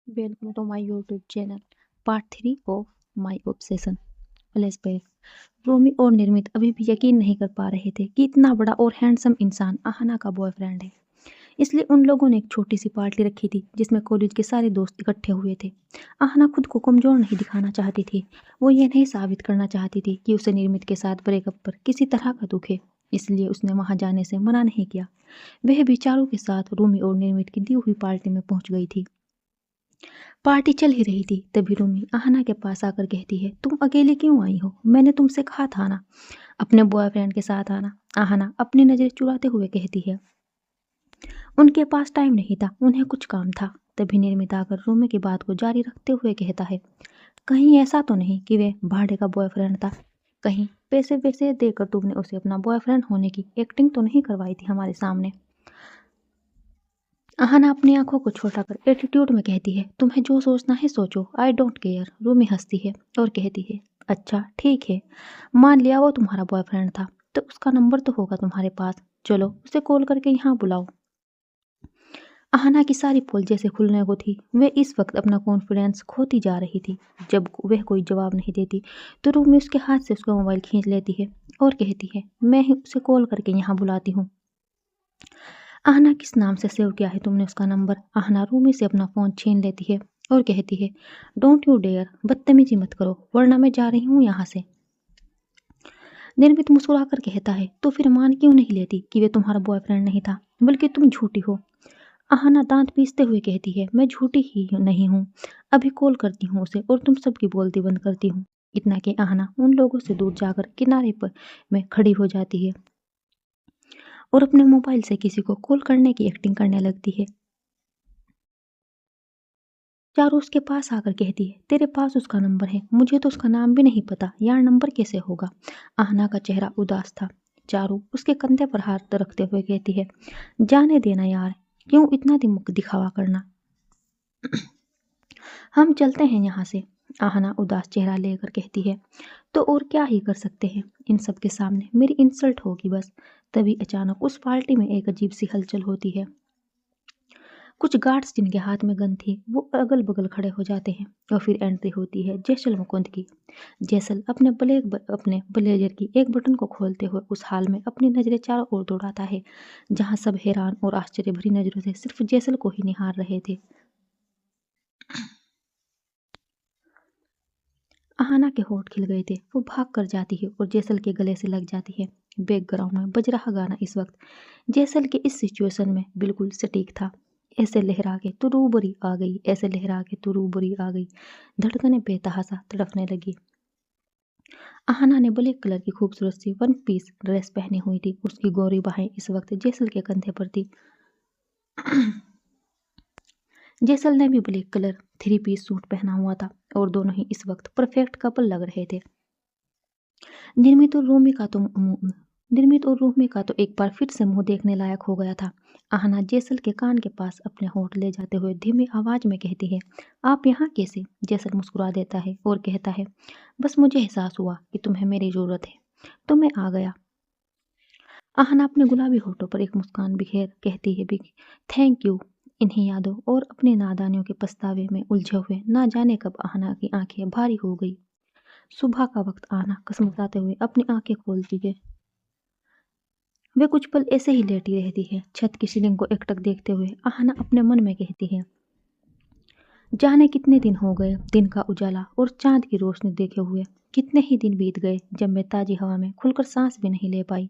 Welcome to my YouTube channel, Part 3 of My Obsession. Flashback. रोमी और निर्मित अभी भी यकीन नहीं कर पा रहे थे कि इतना बड़ा और हैंडसम इंसान आहना का बॉयफ्रेंड है। इसलिए उन लोगों ने एक छोटी सी पार्टी रखी थी जिसमें कॉलेज के सारे दोस्त इकट्ठे हुए थे। आहना खुद को कमजोर नहीं दिखाना चाहती थी। वो ये नहीं साबित करना चाहती थी कि उसे निर्मित के साथ ब्रेकअप पर किसी तरह का दुख है। इसलिए उसने वहां जाने से मना नहीं किया। वह विचारों के साथ रोमी और निर्मित की दी हुई पार्टी में पहुंच गई थी। पार्टी चल ही रही थी तभी रूमी आहना के पास आकर कहती है, तुम अकेले क्यों आई हो? मैंने तुमसे कहा था ना अपने बॉयफ्रेंड के साथ आना। आहना अपनी नजरें चुराते हुए कहती है, उनके पास टाइम नहीं था, उन्हें कुछ काम था। तभी निर्मित आकर रूमी की बात को जारी रखते हुए कहता है, कहीं ऐसा तो नहीं कि वे भाड़े का बॉयफ्रेंड था? कहीं पैसे वैसे देकर तुमने उसे अपना बॉयफ्रेंड होने की एक्टिंग तो नहीं करवाई थी हमारे सामने? आहना अपनी आंखों को छोटा कर एटीट्यूड में कहती है, तुम्हें जो सोचना है सोचो, आई डोंट केयर। रूमी हंसती है और कहती है, अच्छा ठीक है, मान लिया वो तुम्हारा बॉयफ्रेंड था, तो उसका नंबर तो होगा तुम्हारे पास, चलो उसे कॉल करके यहाँ बुलाओ। आहना की सारी पोल जैसे खुलने को थी। वे इस वक्त अपना कॉन्फिडेंस खोती जा रही थी। जब वह कोई जवाब नहीं देती तो रूमी उसके हाथ से उसका मोबाइल खींच लेती है और कहती है, मैं ही उसे कॉल करके यहाँ बुलाती हूँ। आहना किस नाम से सेव किया है तुमने उसका नंबर? आहना रूमी से अपना फ़ोन छीन लेती है और कहती है, डोंट यू डेयर, बदतमीजी मत करो वरना मैं जा रही हूँ यहाँ से। निर्मित मुस्कुराकर कहता है, तो फिर मान क्यों नहीं लेती कि वे तुम्हारा बॉयफ्रेंड नहीं था, बल्कि तुम झूठी हो? आहना दांत पीसते हुए कहती है, मैं झूठी ही नहीं हूँ, अभी कॉल करती हूँ उसे और तुम सबकी बोलती बंद करती हूँ। इतना कि आहना उन लोगों से दूर जाकर किनारे पर में खड़ी हो जाती है और अपने मोबाइल से किसी को कॉल करने की एक्टिंग करने लगती है। चारू उसके पास आकर कहती है, तेरे पास उसका नंबर है, मुझे तो उसका नाम भी नहीं पता, यार नंबर कैसे होगा? आहना का चेहरा उदास था। चारू उसके कंधे पर हाथ रखते हुए कहती है, जाने देना यार, क्यों इतना दिमाग दिखावा करना, हम चलते हैं यहाँ से। आहना उदास चेहरा लेकर कहती है, तो और क्या ही कर सकते हैं, इन सब के सामने मेरी इंसल्ट होगी बस। तभी अचानक उस पार्टी में एक अजीब सी हलचल होती है। कुछ गार्ड्स जिनके हाथ में गन थी वो अगल बगल खड़े हो जाते हैं और फिर एंट्री होती है जैसल मुकुंद की। जैसल अपने ब्लेजर की एक बटन को खोलते हुए उस हाल में अपनी नजरें चारों ओर दौड़ाता है, जहां सब हैरान और आश्चर्य भरी नजरों से सिर्फ जैसल को ही निहार रहे थे। आहना के होठ खिल गए थे। वो भाग कर जाती है और जैसल के गले से लग जाती है। बैकग्राउंड में बज रहा गाना इस वक्त जैसल के इस सिचुएशन में बिल्कुल सटीक था। ऐसे लहरा के तो रूबरी आ गई, ऐसे लहरा के तो रूबरी आ गई। धड़कनें बेतहासा तड़पने लगी। आहना ने ब्लैक कलर की खूबसूरत सी वन पीस ड्रेस पहनी हुई थी। उसकी गोरी बाहें इस वक्त जैसल के कंधे पर थी। जैसल ने भी black colour three piece suit पहना हुआ था और दोनों ही इस वक्त परफेक्ट कपल लग रहे थे। निर्मित और रूमी का तो निर्मित और रूमी का तो एक बार फिर से मुंह देखने लायक हो गया था। आहना जैसल के कान के पास अपने होंठ ले जाते हुए धीमी आवाज में कहती है, आप यहाँ कैसे? जैसल मुस्कुरा देता है और कहता है, बस मुझे एहसास हुआ कि तुम्हें मेरी जरूरत है तो मैं आ गया। आहना अपने गुलाबी होठों पर एक मुस्कान बिखेर कहती है, थैंक यू। इन्हीं यादों और अपनी नादानियों के पछतावे में उलझे हुए ना जाने कब आहना की आंखें भारी हो गई। सुबह का वक्त आहना कसमसाते हुए अपनी आंखें खोलती है। वे कुछ पल ऐसे ही लेटी रहती है, छत की सीलिंग को एकटक देखते हुए आहना अपने मन में कहती है, जाने कितने दिन हो गए दिन का उजाला और चांद की रोशनी देखे हुए। कितने ही दिन बीत गए जब मैं ताजी हवा में खुलकर सांस भी नहीं ले पाई।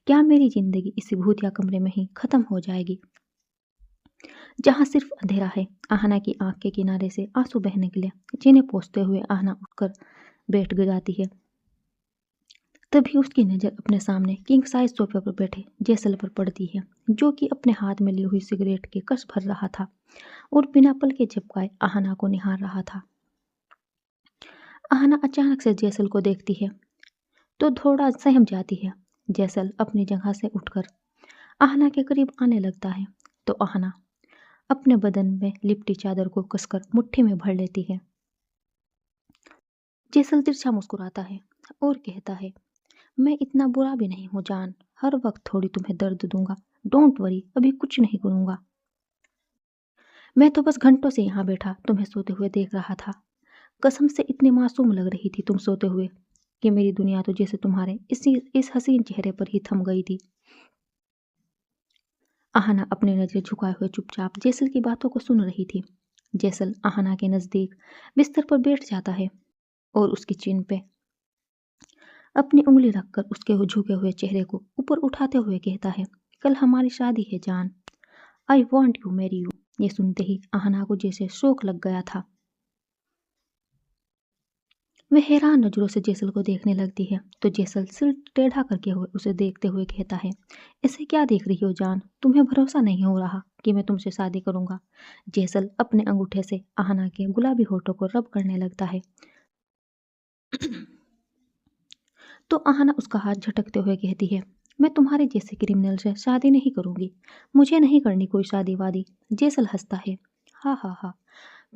क्या मेरी जिंदगी इसी भूतिया कमरे में ही खत्म हो जाएगी जहां सिर्फ अंधेरा है? आहना की आंख के किनारे से आंसू बहने के लिए जिन्हें पोंछते हुए आहना उठकर बैठ जाती है। तभी उसकी नज़र अपने सामने किंग साइज सोफे पर बैठे जैसल पर पड़ती है, जो कि अपने हाथ में ली हुई सिगरेट के कस भर रहा था और बिना पल के झपकाए आहना को निहार रहा था। आहना अचानक से जैसल को देखती है तो थोड़ा सहम जाती है। जैसल अपनी जगह से उठकर आहना के करीब आने लगता है तो आहना अपने बदन में लिपटी चादर को कसकर मुट्ठी में भर लेती है। जैसल तिरछा मुस्कुराता है और कहता है, मैं इतना बुरा भी नहीं हूँ जान, हर वक्त थोड़ी तुम्हें दर्द दूंगा, डोंट वरी, अभी कुछ नहीं करूंगा। मैं तो बस घंटों से यहाँ बैठा तुम्हें सोते हुए देख रहा था। कसम से इतनी मासूम लग रही थी तुम सोते हुए कि मेरी दुनिया तो जैसे तुम्हारे इस हसीन चेहरे पर ही थम गई थी। आहना अपनी नजरें झुकाए हुए चुपचाप जैसल की बातों को सुन रही थी। जैसल आहना के नजदीक बिस्तर पर बैठ जाता है और उसकी चिन पे अपनी उंगली रखकर उसके झुके हुए चेहरे को ऊपर उठाते हुए कहता है, कल हमारी शादी है जान, I want you marry you. ये सुनते ही आहना को जैसे शौक लग गया था। वह हैरान नजरों से जैसल को देखने लगती है तो जैसल सिर टेढ़ा करके हुए उसे देखते हुए कहता है, ऐसे क्या देख रही हो जान, तुम्हें भरोसा नहीं हो रहा कि मैं तुमसे शादी करूंगा। जैसल अपने अंगूठे से आहना के गुलाबी होठों को रब करने लगता है तो आहना उसका हाथ झटकते हुए कहती है, मैं तुम्हारे जैसे क्रिमिनल से शादी नहीं करूंगी, मुझे नहीं करनी कोई शादी वादी। जैसल हंसता है, हाँ हाँ हाँ,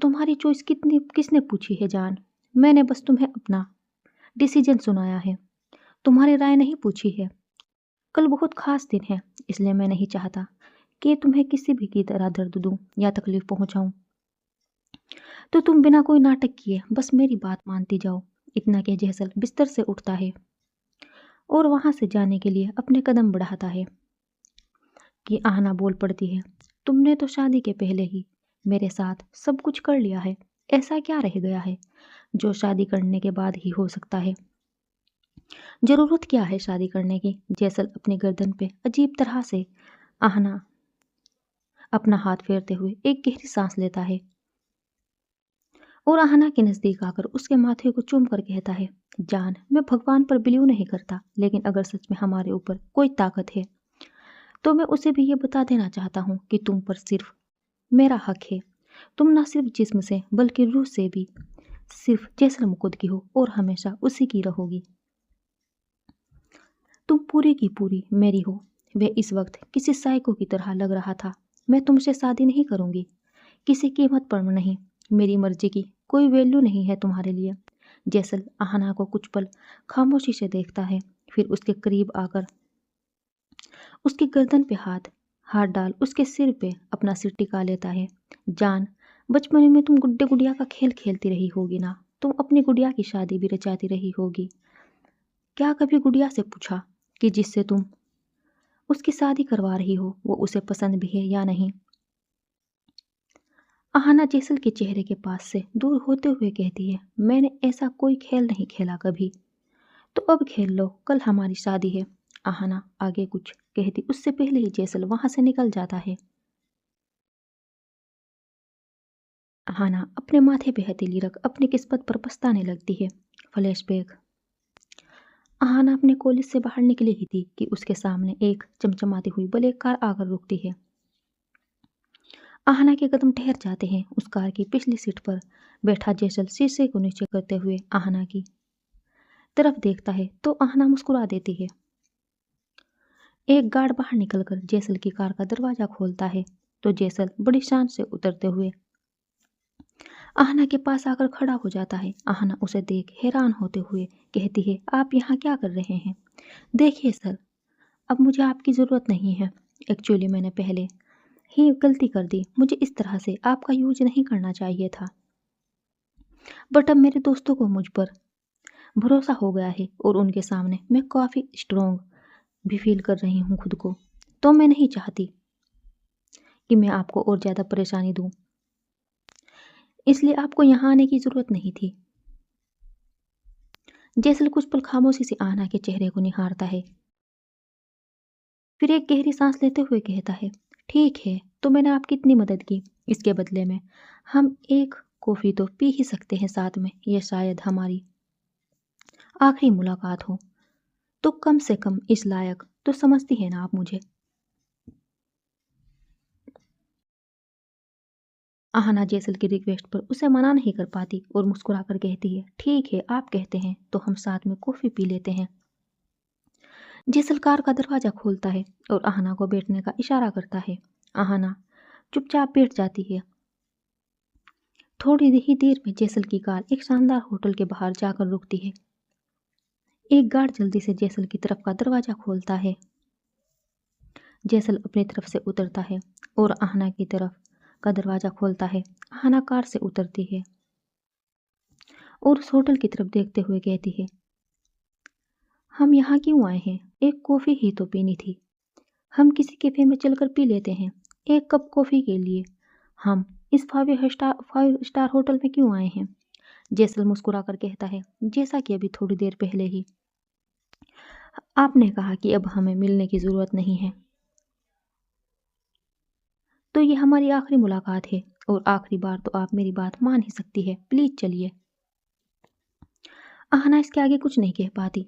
तुम्हारी चॉइस कितनी किसने पूछी है जान, मैंने बस तुम्हें अपना डिसीजन सुनाया है, तुम्हारी राय नहीं पूछी है। कल बहुत खास दिन है इसलिए मैं नहीं चाहता कि तुम्हें किसी भी की तरह दर्द दूं या तकलीफ पहुंचाऊं। तो तुम बिना कोई नाटक किए बस मेरी बात मानती जाओ। इतना कह जैसल बिस्तर से उठता है और वहां से जाने के लिए अपने कदम बढ़ाता है कि आहना बोल पड़ती है, तुमने तो शादी के पहले ही मेरे साथ सब कुछ कर लिया है, ऐसा क्या रह गया है जो शादी करने के बाद ही हो सकता है। जरूरत क्या है शादी करने की। जैसल अपनी गर्दन पे अजीब तरह से आहना अपना हाथ फेरते हुए एक गहरी सांस लेता है और आहना के नजदीक आकर उसके माथे को चूम कर कहता है, जान मैं भगवान पर बिलीव नहीं करता, लेकिन अगर सच में हमारे ऊपर कोई ताकत है तो मैं उसे भी ये बता देना चाहता हूँ कि तुम पर सिर्फ मेरा हक है। तुम ना सिर्फ जिस्म से बल्कि रूह से भी सिर्फ जैसल मुकुद की हो और हमेशा उसी की रहोगी। तुम पूरी की पूरी मेरी हो। वह इस वक्त किसी साइको की तरह लग रहा था। मैं तुमसे शादी नहीं करूंगी, किसी कीमत पर नहीं, मेरी मर्जी की कोई वैल्यू नहीं है तुम्हारे लिए। जैसल आहना को कुछ पल खामोशी से देखता है, फिर उसके करीब आकर उसकी गर्दन पे हाथ हाथ डाल उसके सिर पे अपना सिर टिका लेता है। जान, बचपन में तुम गुड्डे गुड़िया का खेल खेलती रही होगी ना, तुम अपनी गुड़िया की शादी भी रचाती रही होगी। क्या कभी गुड़िया से पूछा कि जिससे तुम उसकी शादी करवा रही हो वो उसे पसंद भी है या नहीं। आहना जैसल के चेहरे के पास से दूर होते हुए कहती है, मैंने ऐसा कोई खेल नहीं खेला कभी, तो अब खेल लो, कल हमारी शादी है। आहना आगे कुछ कहती उससे पहले ही जैसल वहां से निकल जाता है। आहना अपने माथे पे हथेली रख अपनी किस्मत पर पछताने लगती है। फ्लैशबैक। आहना अपने कॉलेज से बाहर निकली ही थी कि उसके सामने एक चमचमाती हुई ब्लैक कार आकर रुकती है। आहना के कदम ठहर जाते हैं। उस कार की पिछली सीट पर बैठा जैसल शीशे को नीचे करते हुए आहना की तरफ देखता है तो आहना मुस्कुरा देती है। एक गार्ड बाहर निकलकर जैसल की कार का दरवाजा खोलता है तो जैसल बड़ी शान से उतरते हुए आहना के पास आकर खड़ा हो जाता है। आहना उसे देख हैरान होते हुए कहती है, आप यहाँ क्या कर रहे हैं। देखिए सर, अब मुझे आपकी ज़रूरत नहीं है। एक्चुअली मैंने पहले ही गलती कर दी, मुझे इस तरह से आपका यूज नहीं करना चाहिए था, बट अब मेरे दोस्तों को मुझ पर भरोसा हो गया है और उनके सामने मैं काफ़ी स्ट्रोंग भी फील कर रही हूँ खुद को, तो मैं नहीं चाहती कि मैं आपको और ज़्यादा परेशानी दूँ, इसलिए आपको यहाँ आने की ज़रूरत नहीं थी। जैसल कुछ पल खामोशी से आहना के चेहरे को निहारता है, फिर एक गहरी सांस लेते हुए कहता है, ठीक है, तो मैंने आपकी इतनी मदद की, इसके बदले में हम एक कॉफ़ी तो पी ही सकते हैं साथ में, यह शायद हमारी आखिरी मुलाकात हो, तो कम से कम इस लायक तो समझती है ना आप मुझे। आहना जैसल की रिक्वेस्ट पर उसे मना नहीं कर पाती और मुस्कुराकर कहती है, ठीक है, आप कहते हैं तो हम साथ में कॉफ़ी पी लेते हैं। जैसल कार का दरवाजा खोलता है और आहना को बैठने का इशारा करता है। आहना चुपचाप बैठ जाती है। थोड़ी ही देर में जैसल की कार एक शानदार होटल के बाहर जाकर रुकती है। एक गार्ड जल्दी से जैसल की तरफ का दरवाजा खोलता है। जैसल अपनी तरफ से उतरता है और आहना की तरफ का दरवाजा खोलता है। आहना कार से उतरती है और उस होटल की तरफ देखते हुए कहती है, हम यहाँ क्यों आए हैं? एक कॉफ़ी ही तो पीनी थी। हम किसी कैफ़े में चलकर पी लेते हैं, एक कप कॉफ़ी के लिए। हम इस 5 स्टार होटल में क्यों आए हैं? जैसल मुस्कुराकर कहता है, जैसा कि अभी थोड़ी देर पहले ही आपने कहा कि अब हमें मिलने की ज़रूरत नहीं है। तो ये हमारी आखिरी मुलाकात है और आखिरी बार तो आप मेरी बात मान ही सकती है। प्लीज़ चलिए। आहना इसके आगे कुछ नहीं कह पाती।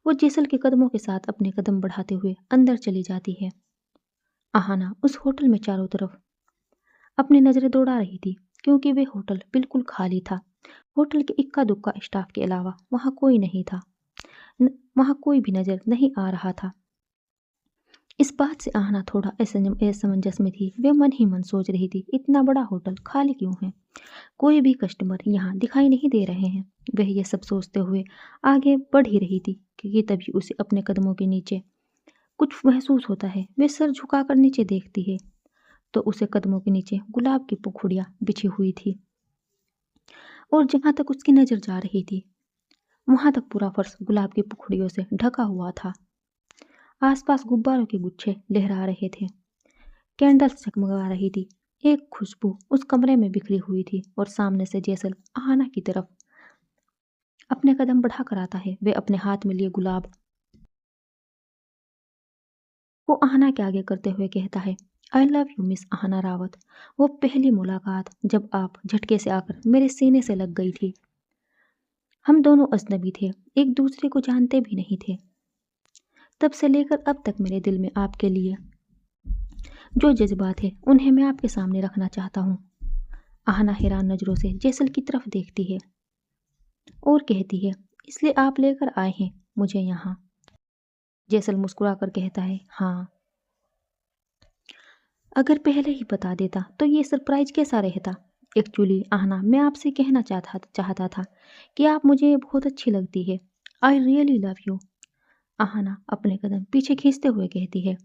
वो जेसल के कदमों के साथ अपने कदम बढ़ाते हुए अंदर चली जाती है। आहना उस होटल में चारों तरफ अपनी नज़रें दौड़ा रही थी क्योंकि वे होटल बिल्कुल खाली था। होटल के इक्का दुक्का स्टाफ के अलावा वहाँ कोई नहीं था। वहाँ कोई भी नज़र नहीं आ रहा था। इस बात से आहना थोड़ा असमंजस में थी। वे मन ही मन सोच रही थी, इतना बड़ा होटल खाली क्यों है? कोई भी कस्टमर यहाँ दिखाई नहीं दे रहे हैं। वह ये सब सोचते हुए आगे बढ़ ही रही थी कि तभी उसे अपने कदमों के नीचे कुछ महसूस होता है। वे सर झुकाकर नीचे देखती है तो उसे कदमों के नीचे गुलाब की पुखुड़ियाँ बिछी हुई थी और जहाँ तक उसकी नज़र जा रही थी वहाँ तक पूरा फर्श गुलाब की पुखुड़ियों से ढका हुआ था। आसपास गुब्बारों के गुच्छे लहरा रहे थे, कैंडल्स चमका रही थी। एक खुशबू उस कमरे में बिखरी हुई थी और सामने से जेसल आहना की तरफ अपने कदम बढ़ाकर आता है। वे अपने हाथ में लिए गुलाब को आहना के आगे करते हुए कहता है, I love you miss Aahna Rawat. वो पहली मुलाकात जब आप झटके से आकर मेरे सीने से लग गई थी। हम दोनों अजनबी थे, एक दूसरे को जानते भी नहीं थे। तब से लेकर अब तक मेरे दिल में आपके लिए जो जज्बात है उन्हें मैं आपके सामने रखना चाहता हूँ। आहना हैरान नज़रों से जेसल की तरफ देखती है और कहती है, इसलिए आप लेकर आए हैं मुझे यहाँ? जेसल मुस्कुराकर कहता है, हाँ। अगर पहले ही बता देता तो ये सरप्राइज कैसा रहता? एक्चुअली आहना, मैं आपसे कहना चाहता था कि आप मुझे बहुत अच्छी लगती है। I really love you. Aahna अपने कदम पीछे खींचते हुए कहती है,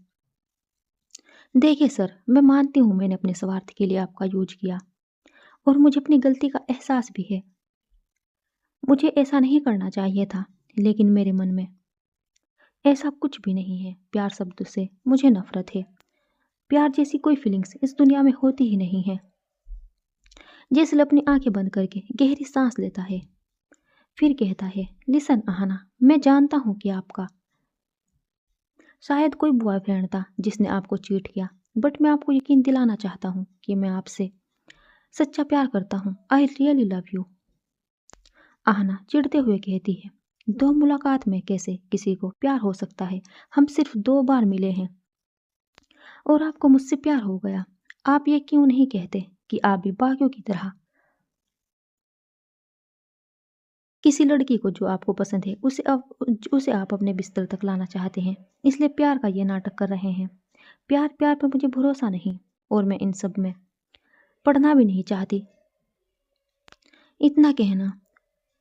देखिए सर, मैं मानती हूँ मैंने अपने स्वार्थ के लिए आपका यूज किया और मुझे अपनी गलती का एहसास भी है। मुझे ऐसा नहीं करना चाहिए था, लेकिन मेरे मन में ऐसा कुछ भी नहीं है। प्यार शब्द से मुझे नफरत है। प्यार जैसी कोई फीलिंग्स इस दुनिया में होती ही नहीं है। जेसल अपनी आंखें बंद करके गहरी सांस लेता है, फिर कहता है, लिसन आहना, मैं जानता हूँ कि आपका शायद कोई बॉयफ्रेंड था जिसने आपको चीट किया, बट मैं आपको यकीन दिलाना चाहता हूँ कि मैं आपसे सच्चा प्यार करता हूँ। I really love you. Aahna चिढ़ते हुए कहती है, 2 मुलाकात में कैसे किसी को प्यार हो सकता है? हम सिर्फ 2 बार मिले हैं और आपको मुझसे प्यार हो गया। आप ये क्यों नहीं कहते कि आप भी बाकियों की तरह किसी लड़की को जो आपको पसंद है उसे आप अपने बिस्तर तक लाना चाहते हैं, इसलिए प्यार का ये नाटक कर रहे हैं। प्यार पे मुझे भरोसा नहीं और मैं इन सब में पढ़ना भी नहीं चाहती। इतना कहना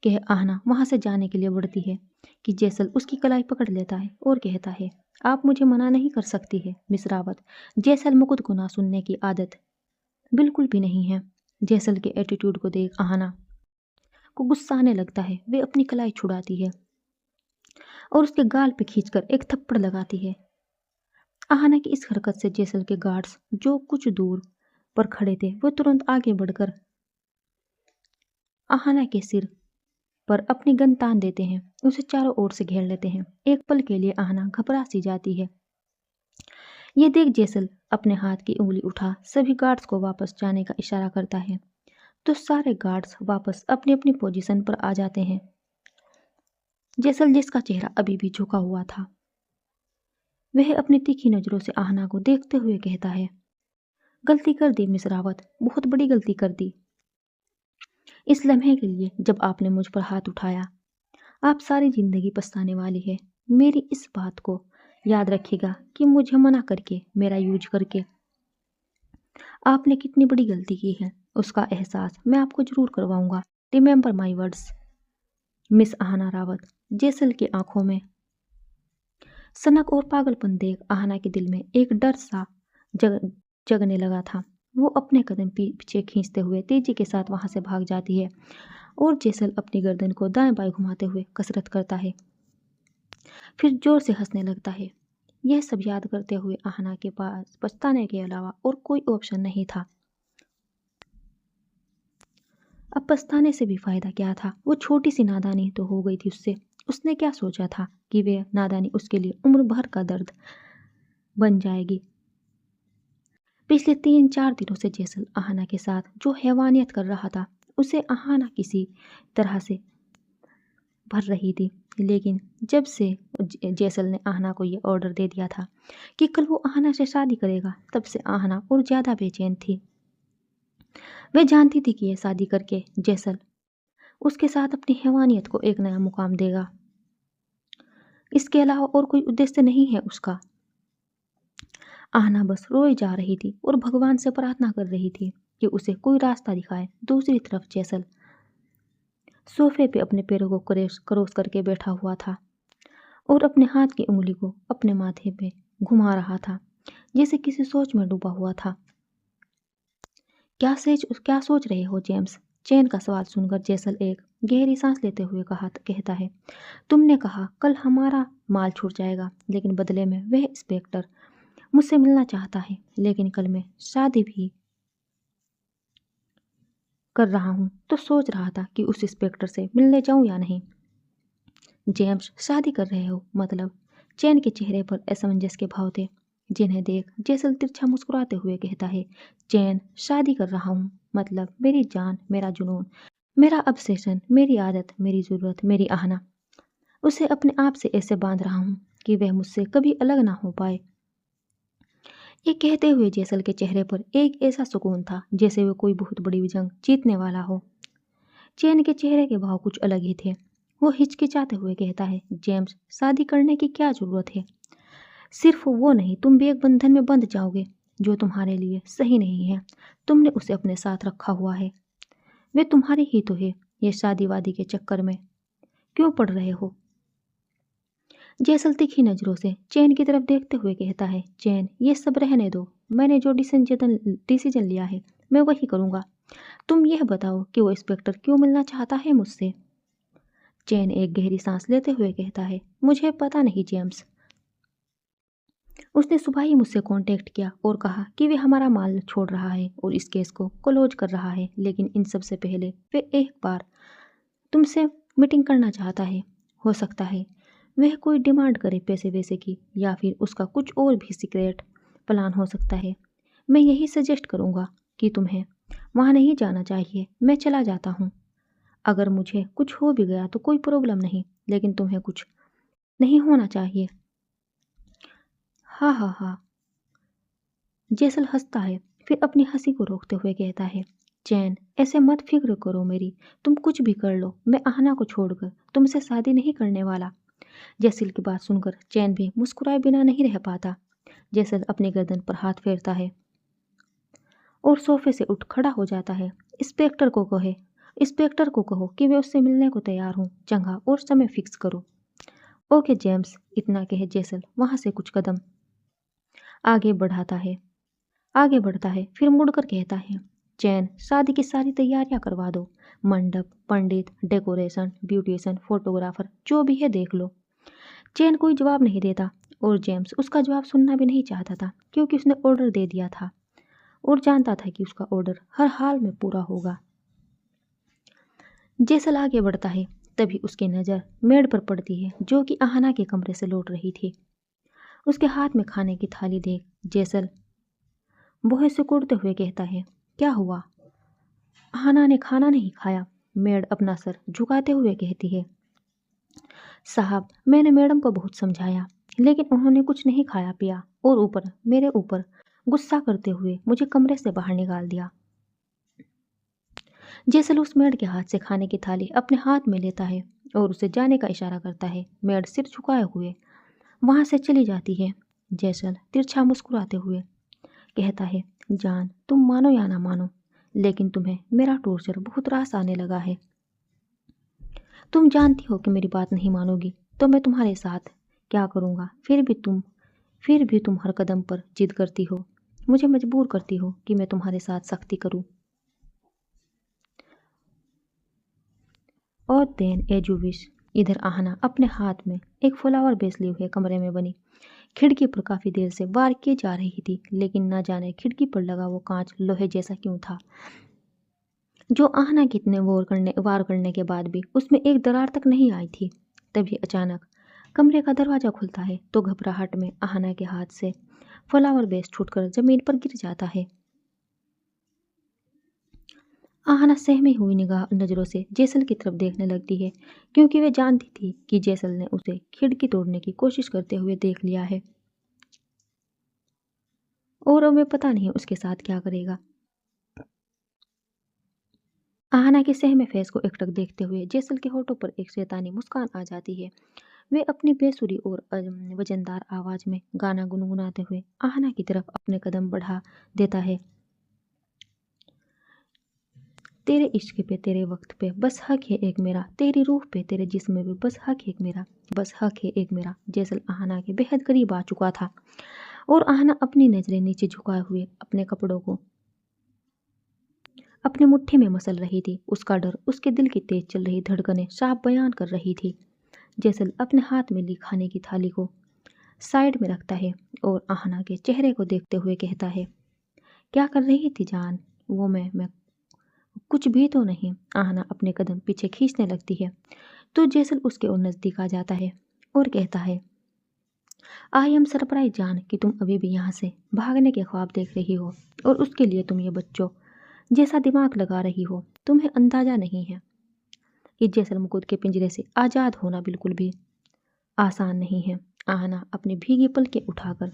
कह आहना वहाँ से जाने के लिए बढ़ती है कि जेसल उसकी कलाई पकड़ लेता है और कहता है, आप मुझे मना नहीं कर सकती है मिस रावत। जेसल मुकुट को ना सुनने की आदत बिल्कुल भी नहीं है। जेसल के एटीट्यूड को देख आहना को गुस्सा आने लगता है। वे अपनी कलाई छुड़ाती है और उसके गाल पे खींचकर एक थप्पड़ लगाती है। आहना की इस हरकत से जेसल के गार्ड्स जो कुछ दूर पर खड़े थे वो तुरंत आगे बढ़कर आहना के सिर पर अपनी गन तान देते हैं, उसे चारों ओर से घेर लेते हैं। एक पल के लिए आहना घबरा सी जाती है। ये देख जेसल अपने हाथ की उंगली उठा सभी गार्ड्स को वापस जाने का इशारा करता है तो सारे गार्ड्स वापस अपनी अपनी पोजीशन पर आ जाते हैं। जेसल जिसका चेहरा अभी भी झुका हुआ था वह अपनी तीखी नजरों से आहना को देखते हुए कहता है, गलती कर दी मिस रावत, बहुत बड़ी गलती कर दी। इस लम्हे के लिए जब आपने मुझ पर हाथ उठाया, आप सारी जिंदगी पछताने वाली है। मेरी इस बात को याद रखिएगा कि मुझे मना करके, मेरा यूज करके आपने कितनी बड़ी गलती की है। उसका एहसास मैं आपको जरूर करवाऊंगा। Remember my words miss Aahna Rawat. Jaisal की आंखों में सनक और पागलपन देख आहना के दिल में एक डर सा जगने लगा था। वो अपने कदम पीछे खींचते हुए तेजी के साथ वहां से भाग जाती है और जेसल अपनी गर्दन को दाएं बाएं घुमाते हुए कसरत करता है, फिर जोर से हंसने लगता है। यह सब याद करते हुए आहना के पास पछताने के अलावा और कोई ऑप्शन नहीं था। अब पछताने से भी फायदा क्या था? वो छोटी सी नादानी तो हो गई थी उससे। उसने क्या सोचा था कि वे नादानी उसके लिए उम्र भर का दर्द बन जाएगी। पिछले 3-4 दिनों से जेसल आहना के साथ जो हैवानियत कर रहा था उसे आहना किसी तरह से भर रही थी, लेकिन जब से जेसल ने आहना को ये ऑर्डर दे दिया था कि कल वो आहना से शादी करेगा, तब से आहना और ज़्यादा बेचैन थी। वह जानती थी कि यह शादी करके जेसल उसके साथ अपनी हैवानियत को एक नया मुकाम देगा। इसके अलावा और कोई उद्देश्य नहीं है उसका। आहना बस रोई जा रही थी और भगवान से प्रार्थना कर रही थी कि उसे कोई रास्ता दिखाए। दूसरी तरफ जेसल सोफे पे अपने पैरों को क्रोस करके बैठा हुआ था और अपने हाथ की उंगली को अपने माथे पे घुमा रहा था, जैसे किसी सोच में डूबा हुआ था। क्या सोच रहे हो जेम्स? चैन का सवाल सुनकर जेसल एक गहरी सांस लेते हुए कहता है, तुमने कहा कल हमारा माल छूट जाएगा, लेकिन बदले में वह इंस्पेक्टर मुझसे मिलना चाहता है। लेकिन कल मैं शादी भी कर रहा हूँ, तो सोच रहा था कि उस इंस्पेक्टर से मिलने जाऊँ या नहीं। जेम्स, शादी कर रहे हो मतलब? चैन के चेहरे पर असमंजस के भाव थे, जिन्हें देख जेसल तिरछा मुस्कुराते हुए कहता है, चैन, शादी कर रहा हूँ मतलब मेरी जान, मेरा जुनून, मेरा ऑब्सेशन, मेरी आदत, मेरी ज़रूरत, मेरी आहना। उसे अपने आप से ऐसे बांध रहा हूँ कि वह मुझसे कभी अलग ना हो पाए। ये कहते हुए जेसल के चेहरे पर एक ऐसा सुकून था जैसे वह कोई बहुत बड़ी जंग जीतने वाला हो। चैन के चेहरे के भाव कुछ अलग ही थे। वो हिचकिचाते हुए कहता है, जेम्स, शादी करने की क्या ज़रूरत है? सिर्फ वो नहीं, तुम भी एक बंधन में बंध जाओगे जो तुम्हारे लिए सही नहीं है। तुमने उसे अपने साथ रखा हुआ है, वे तुम्हारी ही तो है। ये शादी वादी के चक्कर में क्यों पड़ रहे हो? जेसल तीखी नज़रों से चैन की तरफ देखते हुए कहता है, चैन, ये सब रहने दो। मैंने जो डिसीजन लिया है मैं वही करूँगा। तुम यह बताओ कि वो इंस्पेक्टर क्यों मिलना चाहता है मुझसे? चैन एक गहरी सांस लेते हुए कहता है, मुझे पता नहीं जेम्स। उसने सुबह ही मुझसे कांटेक्ट किया और कहा कि वे हमारा माल छोड़ रहा है और इस केस को क्लोज कर रहा है, लेकिन इन सब से पहले वे एक बार तुमसे मीटिंग करना चाहता है। हो सकता है वह कोई डिमांड करे पैसे वैसे की, या फिर उसका कुछ और भी सीक्रेट प्लान हो सकता है। मैं यही सजेस्ट करूँगा कि तुम्हें वहाँ नहीं जाना चाहिए। मैं चला जाता हूँ। अगर मुझे कुछ हो भी गया तो कोई प्रॉब्लम नहीं, लेकिन तुम्हें कुछ नहीं होना चाहिए। हाँ हाँ हाँ। जेसल हंसता है, फिर अपनी हंसी को रोकते हुए कहता है, चैन, ऐसे मत फिक्र करो मेरी। तुम कुछ भी कर लो, मैं आहना को छोड़कर तुमसे शादी नहीं करने वाला। जेसल की बात सुनकर चैन भी मुस्कुराए बिना नहीं रह पाता। जेसल अपनी गर्दन पर हाथ फेरता है और सोफे से उठ खड़ा हो जाता है। इंस्पेक्टर को कहो कि वे उससे मिलने को तैयार हूँ। जगह और समय फिक्स करो। ओके जेम्स, इतना कहे जेसल वहाँ से कुछ कदम आगे बढ़ता है, फिर मुड़कर कहता है, चैन, शादी की सारी तैयारियां करवा दो। मंडप, पंडित, डेकोरेशन, ब्यूटिशियन, फोटोग्राफर, जो भी है देख लो। चैन कोई जवाब नहीं देता और जेम्स उसका जवाब सुनना भी नहीं चाहता था, क्योंकि उसने ऑर्डर दे दिया था और जानता था कि उसका ऑर्डर हर हाल में पूरा होगा। जेसल आगे बढ़ता है, तभी उसकी नज़र मेड पर पड़ती है जो कि आहना के कमरे से लौट रही थी। उसके हाथ में खाने की थाली देख जेसल बोहे से कुड़ते हुए कहता है, क्या हुआ? आहना ने खाना नहीं खाया। मेड अपना सर झुकाते हुए कहती है, साहब, मैंने मैडम को बहुत समझाया, लेकिन उन्होंने कुछ नहीं खाया पिया और मेरे ऊपर गुस्सा करते हुए मुझे कमरे से बाहर निकाल दिया। जेसल उस मेड के हाथ से खाने की थाली अपने हाथ में लेता है और उसे जाने का इशारा करता है। मेड सिर झुकाए हुए वहाँ से चली जाती है। जेसल तिरछा मुस्कुराते हुए कहता है, जान, तुम मानो या ना मानो, लेकिन तुम्हें मेरा टॉर्चर बहुत रास आने लगा है। तुम जानती हो कि मेरी बात नहीं मानोगी तो मैं तुम्हारे साथ क्या करूँगा। फिर भी तुम हर कदम पर जिद करती हो। मुझे मजबूर करती हो कि मैं तुम्हारे साथ सख्ती करूं। और देन एज यू विश। इधर आहना अपने हाथ में एक फ्लावर बेस लिए हुए कमरे में बनी खिड़की पर काफी देर से वार की जा रही थी, लेकिन न जाने खिड़की पर लगा वो कांच लोहे जैसा क्यों था, जो आहना कितने वार करने के बाद भी उसमें एक दरार तक नहीं आई थी। तभी अचानक कमरे का दरवाजा खुलता है तो घबराहट में आहना के हाथ से फ्लावर बेस छूटकर जमीन पर गिर जाता है। आहना सहमी हुई निगाह नजरों से जेसल की तरफ देखने लगती है, क्योंकि वे जानती थी कि जेसल ने उसे खिड़की तोड़ने की कोशिश करते हुए देख लिया है और अब वे पता नहीं उसके साथ क्या करेगा। आहना के सहमे फेस को एकटक देखते हुए जेसल के होठों पर एक शैतानी मुस्कान आ जाती है। वे अपनी बेसुरी और वजनदार आवाज में गाना गुनगुनाते हुए आहना की तरफ अपने कदम बढ़ा देता है। तेरे इश्क पे तेरे वक्त पे बस हक है एक मेरा, तेरी रूह पे तेरे जिस्म पे बस हक है एक मेरा, बस हक है एक मेरा। जेसल आहना के बेहद करीब आ चुका था और आहना अपनी नजरें नीचे झुकाए हुए अपने कपड़ों को अपनी मुट्ठी में मसल रही थी। उसका डर उसके दिल की तेज चल रही धड़कनें साफ बयान कर रही थी। जेसल अपने हाथ में ली खाने की थाली को साइड में रखता है और आहना के चेहरे को देखते हुए कहता है, क्या कर रही थी जान? वो मैं कुछ भी तो नहीं। आहना अपने कदम पीछे खींचने लगती है तो जेसल उसके और नजदीक आ जाता है और कहता है, आई एम सरप्राइज जान कि तुम अभी भी यहाँ से भागने के ख्वाब देख रही हो और उसके लिए तुम ये बच्चों जैसा दिमाग लगा रही हो। तुम्हें अंदाजा नहीं है कि जैसल मुकुद के पिंजरे से आज़ाद होना बिल्कुल भी आसान नहीं है। आहना अपनी भीगी पलकें उठाकर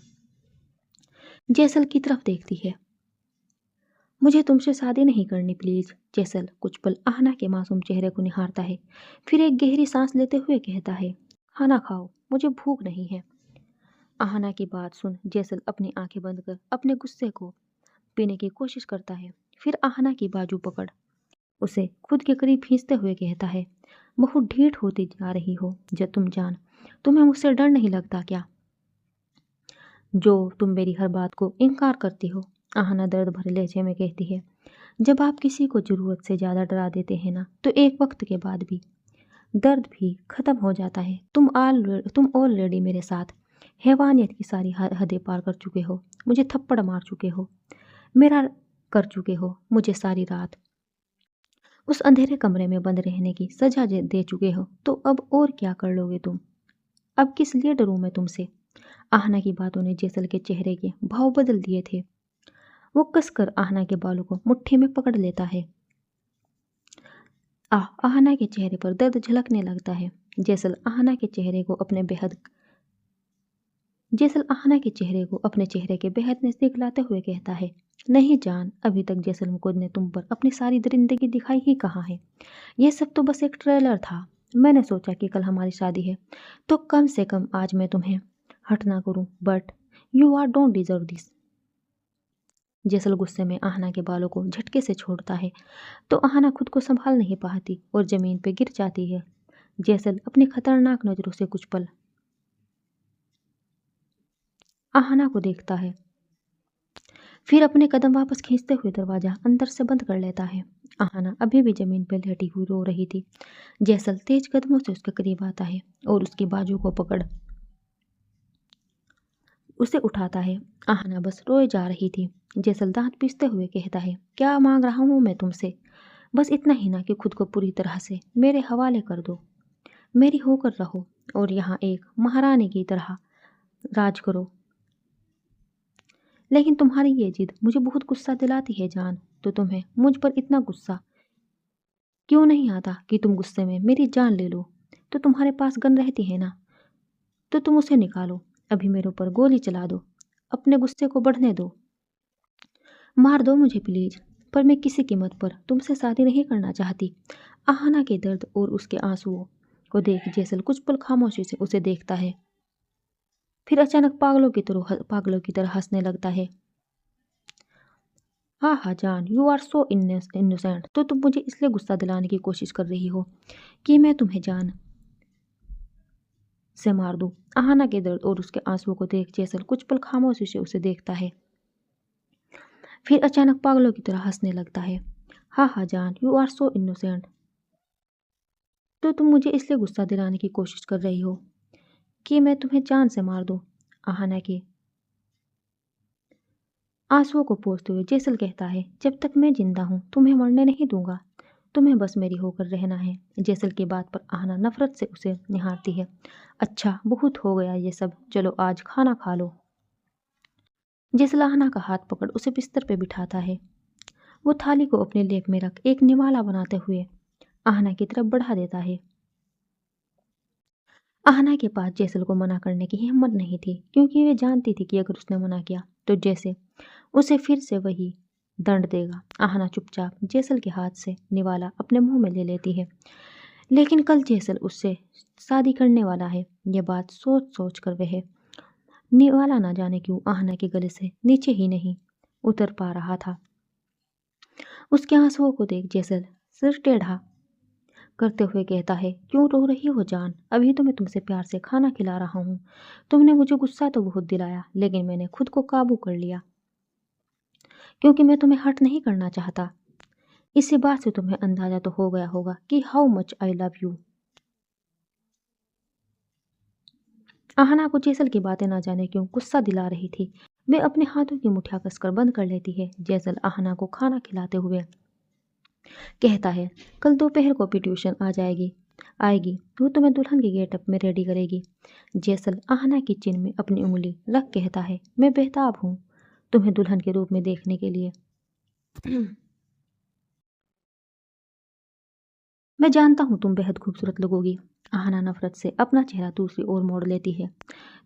जैसल की तरफ देखती है। मुझे तुमसे शादी नहीं करनी प्लीज। जैसल कुछ पल आहना के मासूम चेहरे को निहारता है, फिर एक गहरी सांस लेते हुए कहता है, खाना खाओ, मुझे भूख नहीं है। आहना की बात सुन जैसल अपनी आंखें बंद कर अपने गुस्से को पीने की कोशिश करता है। फिर आहना की बाजू पकड़ उसे खुद के करीब खींचते हुए कहता है, बहुत ढीठ होती जा रही हो जब तुम जान, तुम्हें मुझसे डर नहीं लगता क्या, जो तुम मेरी हर बात को इनकार करती हो। आहना दर्द भरे लहजे में कहती है, जब आप किसी को जरूरत से ज़्यादा डरा देते हैं ना, तो एक वक्त के बाद भी दर्द भी ख़त्म हो जाता है। तुम ऑलरेडी मेरे साथ हैवानियत की सारी हदें पार कर चुके हो, मुझे थप्पड़ मार चुके हो, मेरा कर चुके हो, मुझे सारी रात उस अंधेरे कमरे में बंद रहने की सजा दे चुके हो, तो अब और क्या कर लोगे तुम? अब किस लिए डरूं मैं तुमसे? आहना की बातों ने जेसल के चेहरे के भाव बदल दिए थे। वो कसकर आहना के बालों को मुट्ठी में पकड़ लेता है। आहना के चेहरे पर दर्द झलकने लगता है। जेसल आहना के चेहरे को अपने चेहरे के बेहद नजदीक लाते हुए कहता है, नहीं जान, अभी तक जैसल मुकुद ने तुम पर अपनी सारी दरिंदगी दिखाई ही कहाँ है। यह सब तो बस एक ट्रेलर था। मैंने सोचा कि कल हमारी शादी है तो कम से कम आज मैं तुम्हें हर्ट ना करूं, but you are don't deserve this. Jaisal गुस्से में आहना के बालों को झटके से छोड़ता है तो आहना खुद को संभाल नहीं पाती और जमीन पे गिर जाती है। जैसल अपनी खतरनाक नजरों से कुछ पल आहना को देखता है, फिर अपने कदम वापस खींचते हुए दरवाजा अंदर से बंद कर लेता है। आहना अभी भी जमीन पर लेटी हुई रो रही थी। जैसल तेज कदमों से उसके करीब आता है और उसकी बाजू को पकड़ उसे उठाता है। आहना बस रोए जा रही थी। जैसल दांत पीसते हुए कहता है, क्या मांग रहा हूँ मैं तुमसे? बस इतना ही ना कि खुद को पूरी तरह से मेरे हवाले कर दो, मेरी होकर रहो और यहाँ एक महारानी की तरह राज करो। लेकिन तुम्हारी ये जिद मुझे बहुत गुस्सा दिलाती है जान। तो तुम्हें मुझ पर इतना गुस्सा क्यों नहीं आता कि तुम गुस्से में मेरी जान ले लो? तो तुम्हारे पास गन रहती है ना, तो तुम उसे निकालो, अभी मेरे ऊपर गोली चला दो, अपने गुस्से को बढ़ने दो, मार दो मुझे प्लीज, पर मैं किसी कीमत पर तुमसे शादी नहीं करना चाहती। आहना के दर्द और उसके आंसुओं को देख जैसल कुछ पल खामोशी से उसे देखता है, फिर अचानक पागलों की तरह हंसने लगता है। हाँ हाँ जान, यू आर सो इनोसेंट। तो तुम मुझे इसलिए गुस्सा दिलाने की कोशिश कर रही हो कि मैं तुम्हें जान से मार दूं। आहना के दर्द और उसके आंसुओं को देख जैसल कुछ पल खामोशी से उसे देखता है, फिर अचानक पागलों की तरह हंसने लगता है। हाँ हाँ जान, यू आर सो इनोसेंट। तो तुम मुझे इसलिए गुस्सा दिलाने की कोशिश कर रही हो कि मैं तुम्हें जान से मार दूं? आहाना के आंसुओं को पोंछते हुए जेसल कहता है, जब तक मैं जिंदा हूँ तुम्हें मरने नहीं दूंगा। तुम्हें बस मेरी होकर रहना है। जेसल की बात पर आहाना नफरत से उसे निहारती है। अच्छा बहुत हो गया ये सब, चलो आज खाना खा लो। जेसल आहाना का हाथ पकड़ उसे बिस्तर पे बिठाता है। वो थाली को अपने लेप में रख एक निवाला बनाते हुए आहाना की तरफ बढ़ा देता है। आहाना के पास जेसल को मना करने की हिम्मत नहीं थी, क्योंकि वे जानती थी कि अगर उसने मना किया तो जैसे उसे फिर से वही दंड देगा। आहाना चुपचाप जेसल के हाथ से निवाला अपने मुंह में ले लेती है। लेकिन कल जेसल उससे शादी करने वाला है, ये बात सोच सोच कर वह निवाला ना जाने क्यों आहाना के गले से नीचे ही नहीं उतर पा रहा था। उसके आंसुओं को देख जेसल सिर टेढ़ा करते हुए कहता है, क्यों रो रही हो जान? अभी तो मैं तुमसे प्यार से खाना खिला रहा हूँ। तुमने मुझे गुस्सा तो बहुत दिलाया, लेकिन मैंने खुद को काबू कर लिया, क्योंकि मैं तुम्हें हर्ट नहीं करना चाहता। इसी बात से तुम्हें अंदाजा तो हो गया होगा कि how much I love you. Aahana को जेसल की बातें ना जाने क्यों गुस्सा दिला रही थी। वे अपने हाथों की मुठ्ठियां कसकर बंद कर लेती है। जेसल आहाना को खाना खिलाते हुए कहता है, कल दोपहर को भी ट्यूशन आएगी, वो तुम्हें दुल्हन के गेटअप में रेडी करेगी। जेसल आहाना की चिन में अपनी उंगली रख कहता है, मैं बेताब हूँ तुम्हें दुल्हन के रूप में देखने के लिए। मैं जानता हूँ तुम बेहद खूबसूरत लगोगी। आहाना नफरत से अपना चेहरा दूसरी ओर मोड़ लेती है।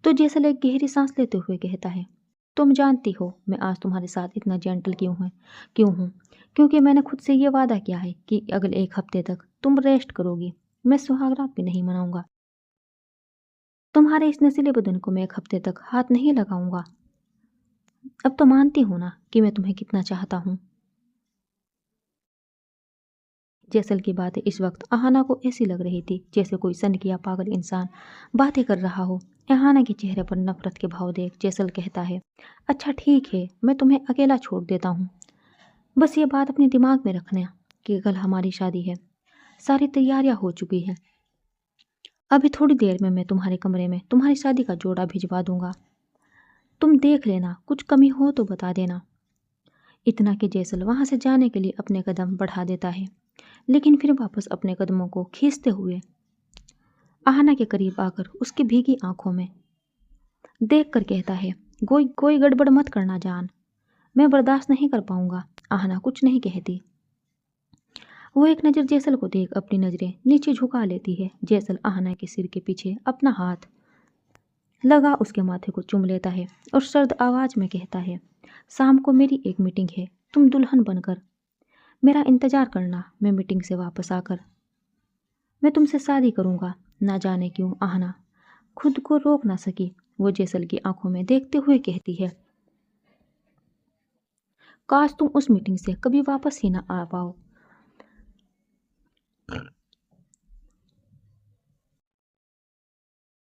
तो जेसल एक गहरी सांस लेते हुए कहता है, तुम जानती हो मैं आज तुम्हारे साथ इतना जेंटल क्यों हूँ? क्योंकि मैंने खुद से ये वादा किया है कि अगले एक हफ्ते तक तुम रेस्ट करोगी। मैं सुहागरात भी नहीं मनाऊंगा। तुम्हारे इस नशीले बदन को मैं एक हफ्ते तक हाथ नहीं लगाऊंगा। अब तो मानती हो ना कि मैं तुम्हें कितना चाहता हूँ। जेसल की बातें इस वक्त आहाना को ऐसी लग रही थी जैसे कोई सनकी या पागल इंसान बातें कर रहा हो। आहाना के चेहरे पर नफरत के भाव देख जेसल कहता है, अच्छा ठीक है, मैं तुम्हें अकेला छोड़ देता हूँ। बस ये बात अपने दिमाग में रखना कि कल हमारी शादी है। सारी तैयारियां हो चुकी हैं। अभी थोड़ी देर में मैं तुम्हारे कमरे में तुम्हारी शादी का जोड़ा भिजवा दूंगा। तुम देख लेना, कुछ कमी हो तो बता देना। इतना कि जेसल वहां से जाने के लिए अपने कदम बढ़ा देता है, लेकिन फिर वापस अपने कदमों को खींचते हुए आहाना के करीब आकर उसकी भीगी आंखों में देख कर कहता है, कोई कोई गड़बड़ मत करना जान, मैं बर्दाश्त नहीं कर पाऊंगा। आहाना कुछ नहीं कहती। वो एक नज़र जेसल को देख अपनी नज़रें नीचे झुका लेती है। जेसल आहाना के सिर के पीछे अपना हाथ लगा उसके माथे को चूम लेता है और सर्द आवाज में कहता है, शाम को मेरी एक मीटिंग है, तुम दुल्हन बनकर मेरा इंतजार करना। मैं मीटिंग से वापस आकर मैं तुमसे शादी करूंगा। ना जाने क्यों आहाना खुद को रोक ना सकी। वो जेसल की आंखों में देखते हुए कहती है, काश तुम उस मीटिंग से कभी वापस ही ना आ पाओ।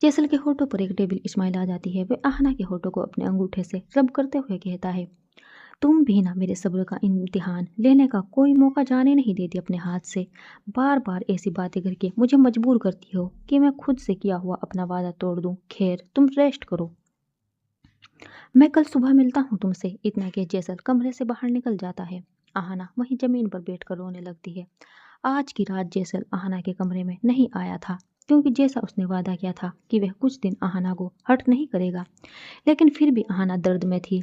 जेसल के होठों पर एक डेविल स्माइल आ जाती है। वह आहाना के होठों को अपने अंगूठे से रब करते हुए कहता है, तुम भी ना मेरे सब्र का इम्तिहान लेने का कोई मौका जाने नहीं देती अपने हाथ से। बार बार ऐसी बातें करके मुझे मजबूर करती हो कि मैं खुद से किया हुआ अपना वादा तोड़ दूं। खैर तुम रेस्ट करो, मैं कल सुबह मिलता हूँ तुमसे। इतना कि जेसल कमरे से बाहर निकल जाता है। आहाना वहीं जमीन पर बैठकर रोने लगती है। आज की रात जेसल आहाना के कमरे में नहीं आया था, क्योंकि जैसा उसने वादा किया था कि वह कुछ दिन आहाना को हर्ट नहीं करेगा, लेकिन फिर भी आहाना दर्द में थी।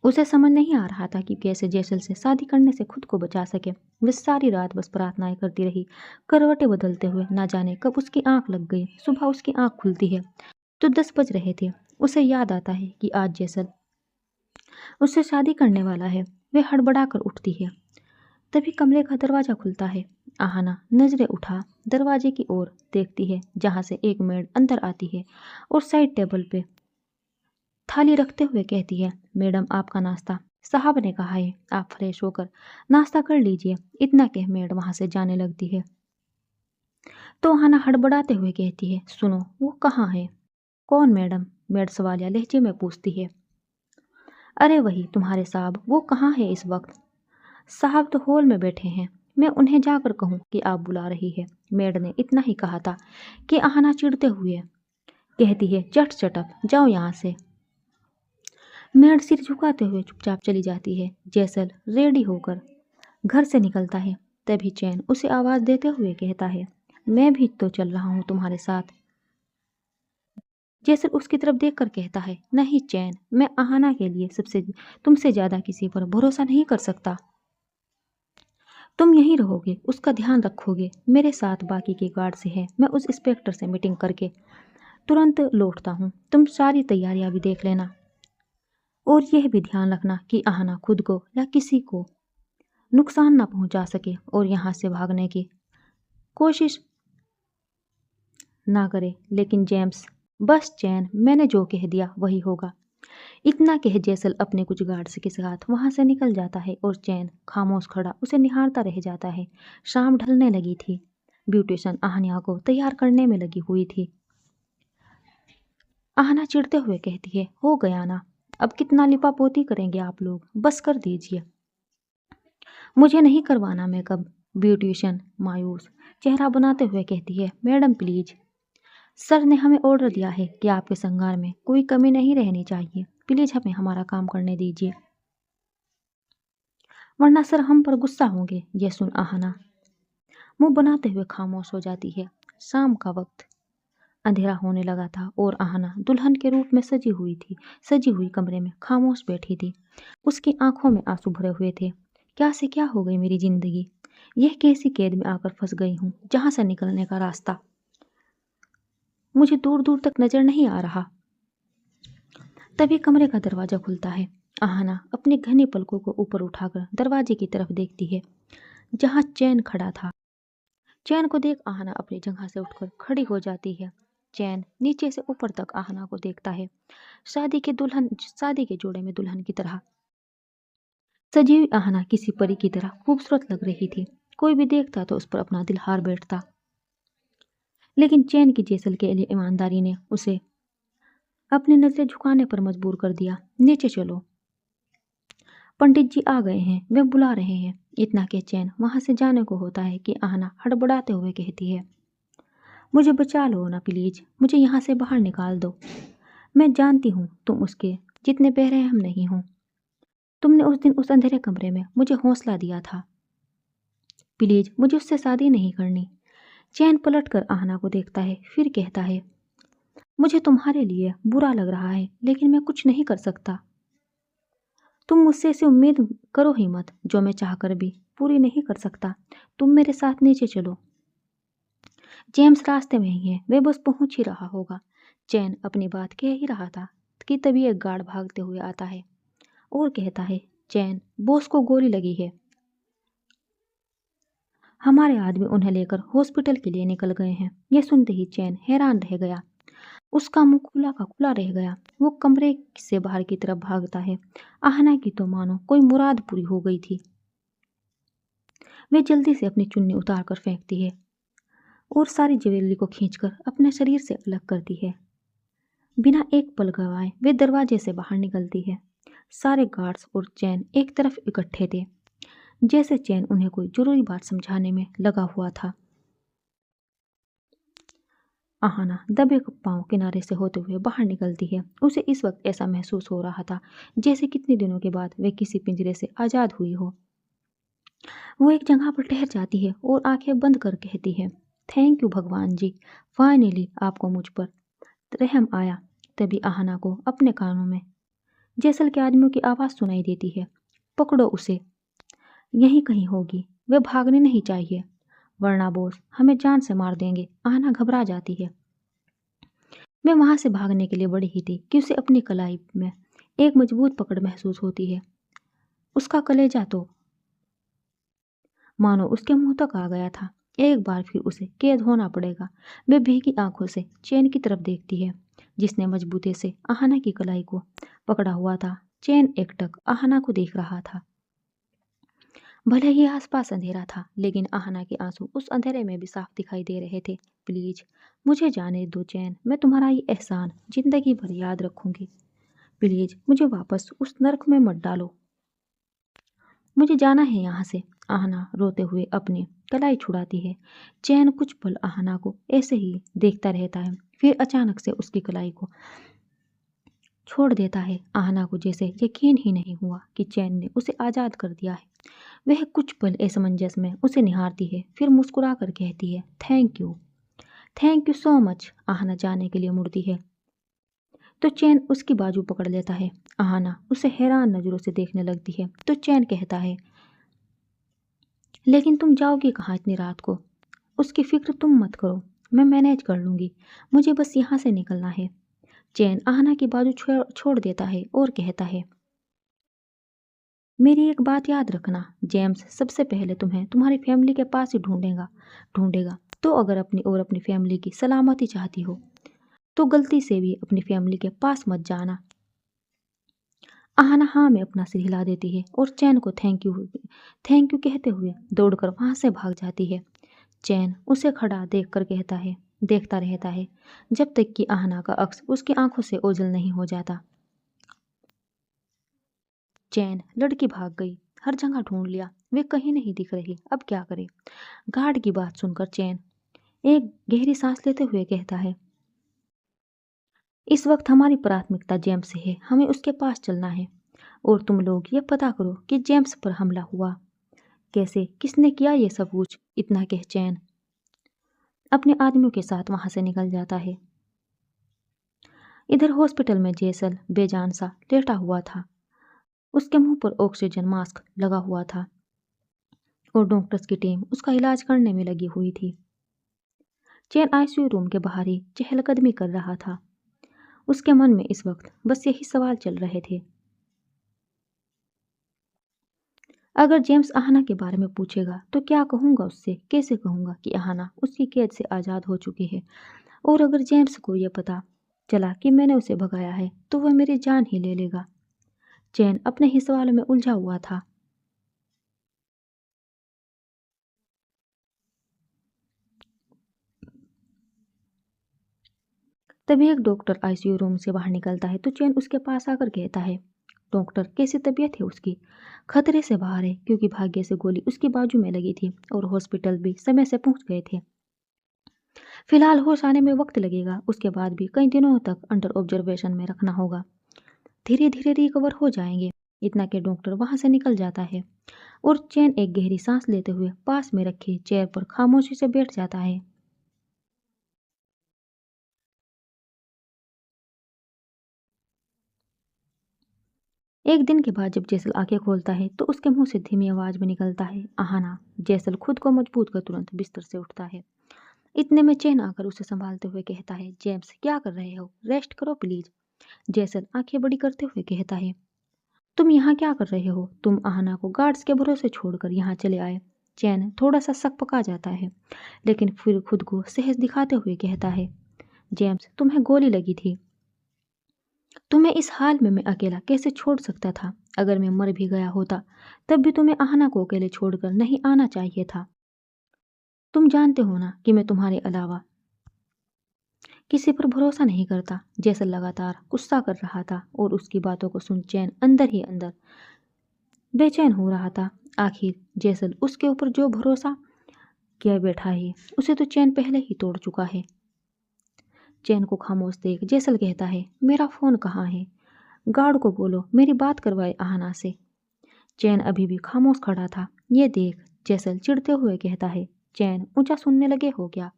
उसे समझ नहीं आ रहा था कि कैसे जेसल से शादी करने से खुद को बचा सके। वह सारी रात बस प्रार्थनाएं करती रही, करवटें बदलते हुए। ना जाने कब उसकी आंख लग गई। सुबह उसकी आंख खुलती है तो 10 बज रहे थे। उसे याद आता है कि आज जेसल उससे शादी करने वाला है। वह हड़बड़ाकर उठती है। तभी कमरे का दरवाजा खुलता है। आहाना नजरें उठा दरवाजे की ओर देखती है, जहां से एक मेड अंदर आती है और साइड टेबल पे थाली रखते हुए कहती है, मैडम आपका नाश्ता। साहब ने कहा है आप फ्रेश होकर नाश्ता कर लीजिए। इतना कह मेड वहां से जाने लगती है तो आहाना हड़बड़ाते हुए कहती है, सुनो वो कहाँ है? कौन मैडम? मेड सवालिया लहजे में पूछती है। अरे वही तुम्हारे साहब, वो कहाँ है इस वक्त? साहब तो हॉल में बैठे हैं। मैं उन्हें जाकर कहूँ कि आप बुला रही है। मेड ने इतना ही कहा था कि आहना चिढ़ते हुए कहती है, चट चटक जाओ यहाँ से। मेड सिर झुकाते हुए चुपचाप चली जाती है। जैसल रेडी होकर घर से निकलता है। तभी चैन उसे आवाज देते हुए कहता है, मैं भी तो चल रहा हूँ तुम्हारे साथ। जैसल उसकी तरफ देखकर कहता है, नहीं चैन, मैं आहना के लिए तुमसे ज्यादा किसी पर भरोसा नहीं कर सकता। तुम यहीं रहोगे, उसका ध्यान रखोगे। मेरे साथ बाकी के गार्ड से है। मैं उस इंस्पेक्टर से मीटिंग करके तुरंत लौटता हूँ। तुम सारी तैयारियां भी देख लेना और यह भी ध्यान रखना कि आहना खुद को या किसी को नुकसान ना पहुंचा सके और यहाँ से भागने की कोशिश ना करे। लेकिन जेम्स, बस चैन, मैंने जो कह दिया वही होगा। इतना कह जैसल अपने कुछ गार्ड्स के साथ वहां से निकल जाता है और चैन खामोश खड़ा उसे निहारता रह जाता है। शाम ढलने लगी थी। ब्यूटिशियन आहना को तैयार करने में लगी हुई थी। आहना चिढ़ते हुए कहती है, हो गया ना, अब कितना लिपा पोती करेंगे आप लोग, बस कर दीजिए। मुझे नहीं करवाना मेकअप। ब्यूटिशियन मायूस चेहरा बनाते हुए कहती है, मैडम प्लीज, सर ने हमें ऑर्डर दिया है कि आपके श्रृंगार में कोई कमी नहीं रहनी चाहिए। प्लीज हमें हमारा काम करने दीजिए, वरना सर हम पर गुस्सा होंगे। यह सुन आहना मुंह बनाते हुए खामोश हो जाती है। शाम का वक्त अंधेरा होने लगा था और आहना दुल्हन के रूप में सजी हुई थी। सजी हुई कमरे में खामोश बैठी थी। उसकी आंखों में आंसू भरे हुए थे। क्या से क्या हो गई मेरी जिंदगी? यह कैसी कैद में आकर फंस गई हूँ जहां से निकलने का रास्ता मुझे दूर दूर तक नजर नहीं आ रहा। तभी कमरे का दरवाजा खुलता है। आहना अपनी घनी पलकों को ऊपर उठाकर दरवाजे की तरफ देखती है जहां चैन खड़ा था। चैन को देख आहना अपनी जगह से उठकर खड़ी हो जाती है। चैन नीचे से ऊपर तक आहना को देखता है। शादी के जोड़े में दुल्हन की तरह सजी हुई आहना किसी परी की तरह खूबसूरत लग रही थी। कोई भी देखता तो उस पर अपना दिल हार बैठता। लेकिन चैन की जैसल के लिए ईमानदारी ने उसे अपनी नजरें झुकाने पर मजबूर कर दिया। नीचे चलो, पंडित जी आ गए हैं, वे बुला रहे हैं। इतना के चैन वहां से जाने को होता है कि आहना हड़बड़ाते हुए कहती है, मुझे बचा लो ना प्लीज, मुझे यहाँ से बाहर निकाल दो। मैं जानती हूँ तुम उसके जितने बेरहम नहीं हो। तुमने उस दिन उस अंधेरे कमरे में मुझे हौसला दिया था। प्लीज मुझे उससे शादी नहीं करनी। चैन पलट कर आहना को देखता है, फिर कहता है, मुझे तुम्हारे लिए बुरा लग रहा है लेकिन मैं कुछ नहीं कर सकता। तुम मुझसे ऐसी उम्मीद करो ही मत जो मैं चाहकर भी पूरी नहीं कर सकता। तुम मेरे साथ नीचे चलो। जेम्स रास्ते में ही है, वे बस पहुंच ही रहा होगा। चैन अपनी बात कह ही रहा था कि तभी एक गार्ड भागते हुए आता है और कहता है, चैन, बॉस को गोली लगी है। हमारे आदमी उन्हें लेकर हॉस्पिटल के लिए निकल गए हैं। यह सुनते ही चैन हैरान रह गया। उसका मुंह खुला का खुला रह गया। वो कमरे से बाहर की तरफ भागता है। आहना की तो मानो कोई मुराद पूरी हो गई थी। वे जल्दी से अपनी चुन्नी उतार कर फेंकती है और सारी ज्वेलरी को खींचकर अपने शरीर से अलग करती है। बिना एक पल गवाए वे दरवाजे से बाहर निकलती है। सारे गार्ड्स और चैन एक तरफ इकट्ठे थे, जैसे चैन उन्हें कोई जरूरी बात समझाने में लगा हुआ था। आहना दबे पांव किनारे से होते हुए बाहर निकलती है। उसे इस वक्त ऐसा महसूस हो रहा था जैसे कितने दिनों के बाद वे किसी पिंजरे से आजाद हुई हो। वो एक जगह पर ठहर जाती है और आंखें बंद कर कहती है, थैंक यू भगवान जी, फाइनली आपको मुझ पर रहम आया। तभी आहना को अपने कानों में जैसल के आदमियों की आवाज़ सुनाई देती है, पकड़ो उसे, यहीं कहीं होगी। वे भागने नहीं चाहिए वरना बॉस हमें जान से मार देंगे। आहना घबरा जाती है। मैं वहां से भागने के लिए बढ़ी ही थी कि उसे अपनी कलाई में एक मजबूत पकड़ महसूस होती है। उसका कलेजा तो मानो उसके मुंह तक आ गया था। एक बार फिर उसे कैद होना पड़ेगा। वे भीगी आंखों से चैन की तरफ देखती है जिसने मजबूती से आहना की कलाई को पकड़ा हुआ था। चैन एकटक आहना को देख रहा था। भले ही आसपास अंधेरा था लेकिन आहना के आंसू उस अंधेरे में भी साफ दिखाई दे रहे थे। प्लीज मुझे जाने दो चैन, मैं तुम्हारा ये एहसान जिंदगी भर याद रखूंगी। प्लीज मुझे वापस उस नर्क में मत डालो, मुझे जाना है यहाँ से। आहना रोते हुए अपनी कलाई छुड़ाती है। चैन कुछ पल आहना को ऐसे ही देखता रहता है, फिर अचानक से उसकी कलाई को छोड़ देता है। आहना को जैसे यकीन ही नहीं हुआ कि चैन ने उसे आज़ाद कर दिया है। वह कुछ पल असमंजस में उसे निहारती है, फिर मुस्कुरा कर कहती है, thank you so much. Aahna जाने के लिए मुड़ती है तो चैन उसकी बाजू पकड़ लेता है। आहना उसे हैरान नज़रों से देखने लगती है तो चैन कहता है, लेकिन तुम जाओगी कहाँ इतनी रात को? उसकी फिक्र तुम मत करो, मैं मैनेज कर लूँगी, मुझे बस यहाँ से निकलना है। चैन आहना की बाजू छोड़ देता है और कहता है, मेरी एक बात याद रखना, जेम्स सबसे पहले तुम्हें तुम्हारी फैमिली के पास ही ढूंढेगा। तो अगर अपनी और अपनी फैमिली की सलामती चाहती हो तो गलती से भी अपनी फैमिली के पास मत जाना। आहना हाँ में अपना सिर हिला देती है और चैन को थैंक यू कहते हुए दौड़कर वहां से भाग जाती है। चैन उसे खड़ा देखता रहता है जब तक कि आहना का अक्स उसकी आंखों से ओझल नहीं हो जाता। चैन लड़की भाग गई, हर जगह ढूंढ लिया, वे कहीं नहीं दिख रही, अब क्या करे? गार्ड की बात सुनकर चैन एक गहरी सांस लेते हुए कहता है, इस वक्त हमारी प्राथमिकता जेम्स से है, हमें उसके पास चलना है और तुम लोग ये पता करो कि जेम्स पर हमला हुआ कैसे, किसने किया, ये सब कुछ। इतना कह चैन अपने आदमियों के साथ वहां से निकल जाता है। इधर हॉस्पिटल में जेसल बेजान सा लेटा हुआ था, उसके मुंह पर ऑक्सीजन मास्क लगा हुआ था और डॉक्टर्स की टीम उसका इलाज करने में लगी हुई थी। चैन आईसीयू रूम के बाहर ही चहलकदमी कर रहा था। उसके मन में इस वक्त बस यही सवाल चल रहे थे, अगर जेम्स आहना के बारे में पूछेगा तो क्या कहूँगा उससे, कैसे कहूँगा कि आहना उसकी कैद से आज़ाद हो चुकी है, और अगर जेम्स को यह पता चला कि मैंने उसे भगाया है तो वह मेरी जान ही ले लेगा। चैन अपने ही सवालों में उलझा हुआ था। तभी एक डॉक्टर आईसीयू रूम से बाहर निकलता है तो चैन उसके पास आकर कहता है, डॉक्टर कैसी तबीयत है उसकी? खतरे से बाहर है, क्योंकि भाग्य से गोली उसकी बाजू में लगी थी और हॉस्पिटल भी समय से पहुंच गए थे। फिलहाल होश आने में वक्त लगेगा, उसके बाद भी कई दिनों तक अंडर ऑब्जर्वेशन में रखना होगा, धीरे धीरे रिकवर हो जाएंगे। इतना के डॉक्टर वहां से निकल जाता है और चैन एक गहरी सांस लेते हुए पास में रखी चेयर पर खामोशी से बैठ जाता है। एक दिन के बाद जब जैसल आंखें खोलता है तो उसके मुंह से धीमी आवाज में निकलता है, आहाना। जैसल खुद को मजबूत कर तुरंत बिस्तर से उठता है। इतने में चैन आकर उसे संभालते हुए कहता है, जेम्स क्या कर रहे हो, रेस्ट करो प्लीज। जैसल आंखें बड़ी करते हुए कहता है, तुम यहाँ क्या कर रहे हो? तुम आहना को गार्ड्स के भरोसे छोड़कर यहाँ चले आए। चैन थोड़ा सा शक पका जाता है, लेकिन फिर खुद को सहज दिखाते हुए कहता है, जेम्स तुम्हें गोली लगी थी, तुम्हें इस हाल में मैं अकेला कैसे छोड़ सकता था? अगर मैं मर भी गया होता तब भी तुम्हें आहना को अकेले छोड़कर नहीं आना चाहिए था। तुम जानते हो ना कि मैं तुम्हारे अलावा किसी पर भरोसा नहीं करता। जैसा लगातार गुस्सा कर रहा था और उसकी बातों को सुन चैन अंदर ही अंदर बेचैन हो रहा था। आखिर जैसल उसके ऊपर जो भरोसा किया बैठा है उसे तो चैन पहले ही तोड़ चुका है। चैन को खामोश देख जैसल कहता है, मेरा फोन कहाँ है? गार्ड को बोलो मेरी बात करवाए आहना से। चैन अभी भी खामोश खड़ा था। ये देख जैसल चिढ़ते हुए कहता है, चैन ऊंचा सुनने लगे हो क्या?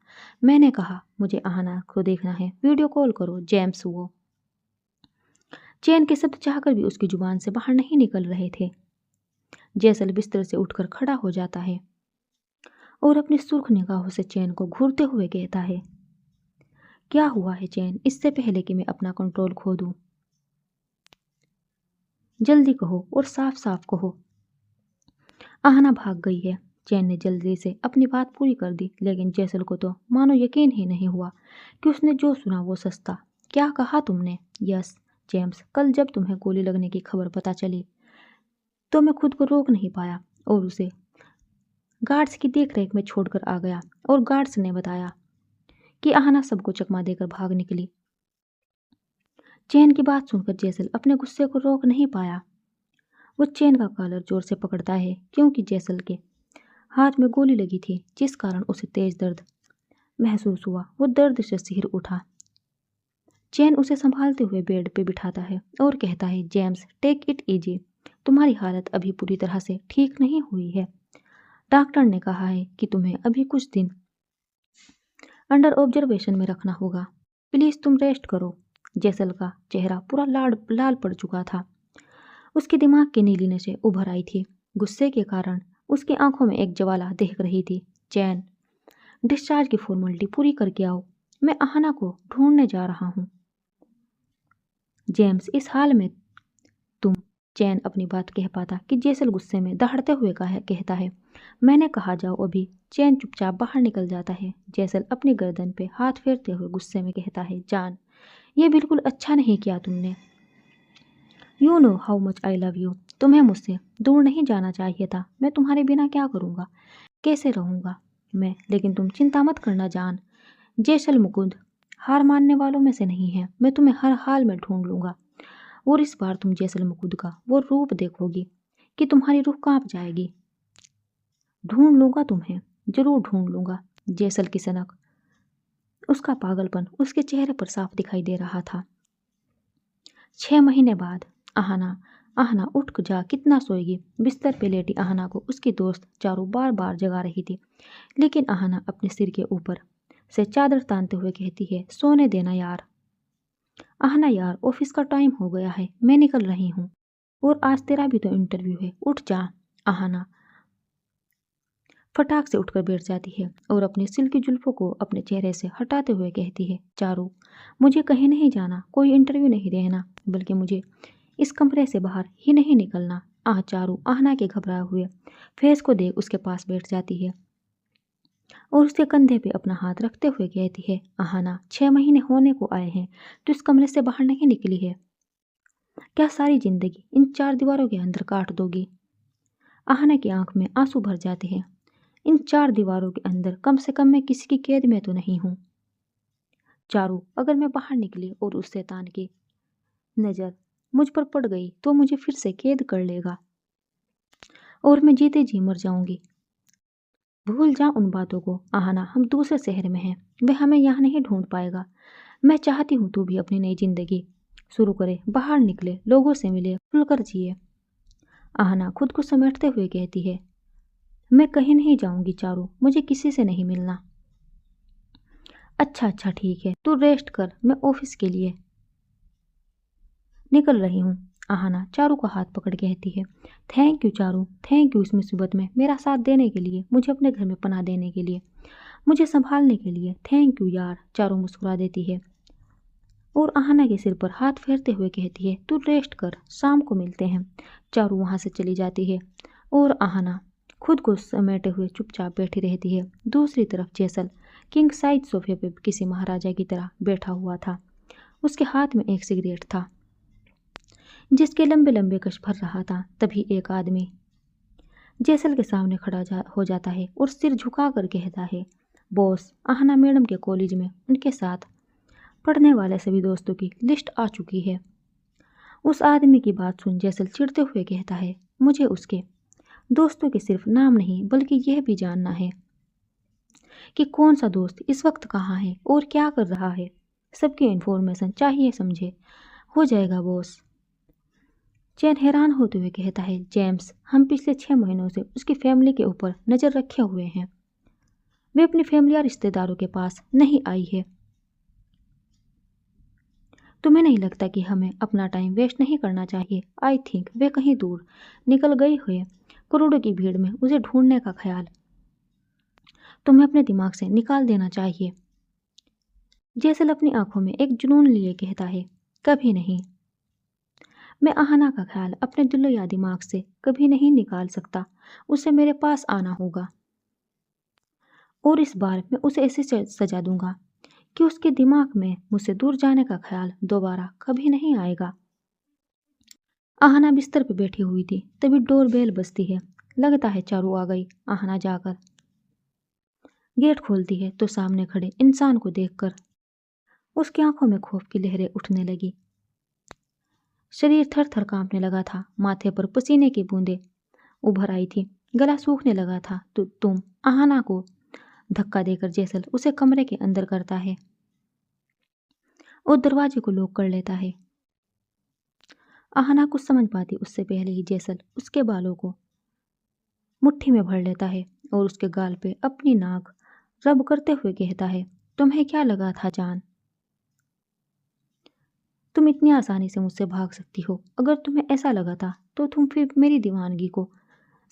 मैंने कहा मुझे आहना को देखना है, वीडियो कॉल करो जेम्स। वो चैन के शब्द चाहकर भी उसकी जुबान से बाहर नहीं निकल रहे थे। जैसल बिस्तर से उठकर खड़ा हो जाता है और अपनी सुर्ख निगाहों से चैन को घूरते हुए कहता है, क्या हुआ है चैन? इससे पहले कि मैं अपना कंट्रोल खो दूं, जल्दी कहो और साफ साफ कहो। आहना भाग गई है। चैन ने जल्दी से अपनी बात पूरी कर दी, लेकिन जैसल को तो मानो यकीन ही नहीं हुआ कि उसने जो सुना वो सच था। क्या कहा तुमने? यस जेम्स, कल जब तुम्हें गोली लगने की खबर पता चली तो मैं खुद को रोक नहीं पाया और उसे गार्ड्स की देखरेख में छोड़कर आ गया, और गार्ड्स ने बताया कि आहना सबको चकमा देकर भाग निकली। चैन की बात सुनकर जैसल अपने गुस्से को रोक नहीं पाया। वो चैन का कॉलर जोर से पकड़ता है क्योंकि जैसल के हाथ में गोली लगी थी, जिस कारण उसे तेज दर्द महसूस हुआ। वो दर्द से सिर उठा। चैन उसे संभालते हुए बेड पे बिठाता है और कहता है, जेम्स, टेक इट इजी। तुम्हारी हालत अभी पूरी तरह से ठीक नहीं हुई है। डॉक्टर ने कहा है कि तुम्हें अभी कुछ दिन अंडर ऑब्जर्वेशन में रखना होगा। प्लीज तुम रेस्ट करो। जैसल का चेहरा पूरा लाल पड़ चुका था। उसके दिमाग की नीली नसें उभर आई थी। गुस्से के कारण उसकी आंखों में एक ज्वाला दहक रही थी। चैन, डिस्चार्ज की फॉर्मेलिटी पूरी करके आओ। मैं आहना को ढूंढने जा रहा हूँ। जेम्स, इस हाल में तुम। चैन अपनी बात कह पाता कि जैसल गुस्से में दहाड़ते हुए कहता है, मैंने कहा जाओ अभी। चैन चुपचाप बाहर निकल जाता है। जैसल अपनी गर्दन पे हाथ फेरते हुए गुस्से में कहता है, जान, ये बिल्कुल अच्छा नहीं किया तुमने। You know how much I love you. तुम्हें मुझसे दूर नहीं जाना चाहिए था। मैं तुम्हारे बिना क्या करूँगा, कैसे रहूँगा मैं। लेकिन तुम चिंता मत करना जान। जैसल मुकुंद हार मानने वालों में से नहीं है। मैं तुम्हें हर हाल में ढूंढ लूँगा और इस बार तुम जैसल मुकुंद का वो रूप देखोगी कि तुम्हारी रूह कांप जाएगी। ढूंढ लूँगा तुम्हें, जरूर ढूंढ लूँगा। जैसल की सनक, उसका पागलपन उसके चेहरे पर साफ दिखाई दे रहा था। 6 महीने बाद आहना उठ जा, कितना सोएगी। बिस्तर पे लेटी आहना को उसकी दोस्त चारू बार बार जगा रही थी, लेकिन आहना अपने सिर के ऊपर से चादर तानते हुए कहती है, सोने देना यार। आहना यार, ऑफिस का टाइम हो गया है, मैं निकल रही हूँ। और आज तेरा भी तो इंटरव्यू है, उठ जा। आहना फटाक से उठकर बैठ जाती है और अपनी सिल्की जुल्फों को अपने चेहरे से हटाते हुए कहती है, चारू, मुझे कहीं नहीं जाना, कोई इंटरव्यू नहीं देना, बल्कि मुझे इस कमरे से बाहर ही नहीं निकलना। चारू आहना के घबराए हुए फेस को देख उसके पास बैठ जाती है और उसके कंधे पे अपना हाथ रखते हुए कहती है, आहना, 6 महीने होने को आए हैं तो इस कमरे से बाहर नहीं निकली है। क्या सारी जिंदगी इन 4 दीवारों के अंदर काट दोगी। आहना की आंख में आंसू भर जाते हैं। इन 4 दीवारों के अंदर कम से कम मैं किसी की कैद में तो नहीं हूँ। चारू, अगर मैं बाहर निकली और उस शैतान की नजर मुझ पर पड़ गई तो मुझे फिर से कैद कर लेगा और मैं जीते जी मर जाऊंगी। भूल जा उन बातों को आहना, हम दूसरे शहर में हैं, वह हमें यहाँ नहीं ढूंढ पाएगा। मैं चाहती हूँ तू भी अपनी नई जिंदगी शुरू करे, बाहर निकले, लोगों से मिले, खुलकर जिए। आहना खुद को समेटते हुए कहती है, मैं कहीं नहीं जाऊंगी चारू, मुझे किसी से नहीं मिलना। अच्छा ठीक है, तू रेस्ट कर, मैं ऑफिस के लिए निकल रही हूँ। आहना चारू का हाथ पकड़ कहती है, thank you Charu, thank you इस मुसीबत में मेरा साथ देने के लिए, मुझे अपने घर में पनाह देने के लिए, मुझे संभालने के लिए, थैंक यू यार। चारू मुस्कुरा देती है और आहना के सिर पर हाथ फेरते हुए कहती है, तू रेस्ट कर, शाम को मिलते हैं। चारू वहाँ से चली जाती है और आहना खुद को समेटे हुए चुपचाप बैठी रहती है। दूसरी तरफ जैसल किंग साइज सोफे पर किसी महाराजा की तरह बैठा हुआ था। उसके हाथ में एक सिगरेट था जिसके लंबे लंबे कश भर रहा था। तभी एक आदमी जैसल के सामने खड़ा हो जाता है और सिर झुका कर कहता है, बॉस, आहना मैडम के कॉलेज में उनके साथ पढ़ने वाले सभी दोस्तों की लिस्ट आ चुकी है। उस आदमी की बात सुन जैसल चिढ़ते हुए कहता है, मुझे उसके दोस्तों के सिर्फ नाम नहीं बल्कि यह भी जानना है कि कौन सा दोस्त इस वक्त कहाँ है और क्या कर रहा है। सबकी इन्फॉर्मेशन चाहिए, समझे। हो जाएगा बॉस। चैन हैरान होते हुए कहता है, जेम्स, हम पिछले 6 महीनों से उसकी फैमिली के ऊपर नज़र रखे हुए हैं। वे अपनी फैमिली या रिश्तेदारों के पास नहीं आई है। तुम्हें नहीं लगता कि हमें अपना टाइम वेस्ट नहीं करना चाहिए। आई थिंक वे कहीं दूर निकल गई हुए करोड़ों की भीड़ में उसे ढूंढने का ख्याल तुम्हें अपने दिमाग से निकाल देना चाहिए। जैसल अपनी आंखों में एक जुनून लिए कहता है, कभी नहीं। मैं आहना का ख्याल अपने दिलो या दिमाग से कभी नहीं निकाल सकता। उसे मेरे पास आना होगा और इस बार मैं उसे ऐसे सजा दूंगा कि उसके दिमाग में मुझसे दूर जाने का ख्याल दोबारा कभी नहीं आएगा। आहना बिस्तर पर बैठी हुई थी, तभी डोर बेल बजती है। लगता है चारू आ गई। आहना जाकर गेट खोलती है तो सामने खड़े इंसान को देखकर उसकी आंखों में खौफ की लहरें उठने लगी। शरीर थर थर कांपने लगा था, माथे पर पसीने की बूंदें उभर आई थी, गला सूखने लगा था। तुम आहाना को धक्का देकर जैसल उसे कमरे के अंदर करता है और दरवाजे को लॉक कर लेता है। आहाना कुछ समझ पाती उससे पहले ही जैसल उसके बालों को मुट्ठी में भर लेता है और उसके गाल पे अपनी नाक रब करते हुए कहता है, तुम्हें क्या लगा था जान? तुम इतनी आसानी से मुझसे भाग सकती हो। अगर तुम्हें ऐसा लगा था तो तुम फिर मेरी दीवानगी को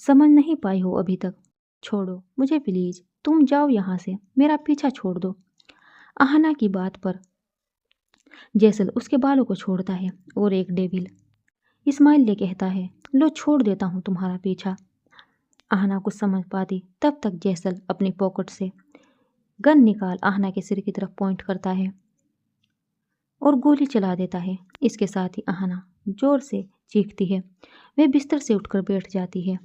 समझ नहीं पाई हो अभी तक। छोड़ो मुझे प्लीज, तुम जाओ यहाँ से, मेरा पीछा छोड़ दो। आहाना की बात पर जैसल उसके बालों को छोड़ता है और एक डेविल इस्माइल ले कहता है, लो छोड़ देता हूँ तुम्हारा पीछा। आहना कुछ समझ पाती तब तक जैसल अपनी पॉकेट से गन निकाल आहना के सिर की तरफ पॉइंट करता है और गोली चला देता है। इसके साथ ही आहना जोर से चीखती है। वह बिस्तर से उठकर बैठ जाती है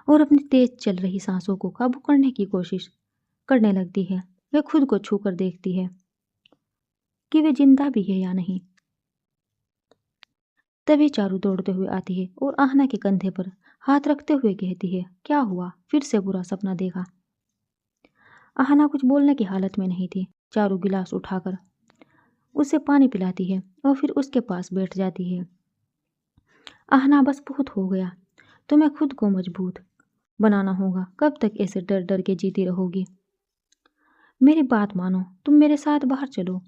और अपनी तेज चल रही सांसों को काबू करने की कोशिश करने लगती है। वह खुद को छूकर देखती है कि वे जिंदा भी है या नहीं। तभी चारू दौड़ते हुए आती है और आहना के कंधे पर हाथ रखते हुए कहती है, क्या हुआ? फिर से बुरा सपना देखा? आहना कुछ बोलने की हालत में नहीं थी। चारू गिलास उठाकर उसे पानी पिलाती है और फिर उसके पास बैठ जाती है। आहना बस बहुत हो गया, तुम्हें खुद को मजबूत बनाना होगा। कब तक ऐसे डर डर के जीती रहोगी? मेरी बात मानो, तुम मेरे साथ बाहर चलो।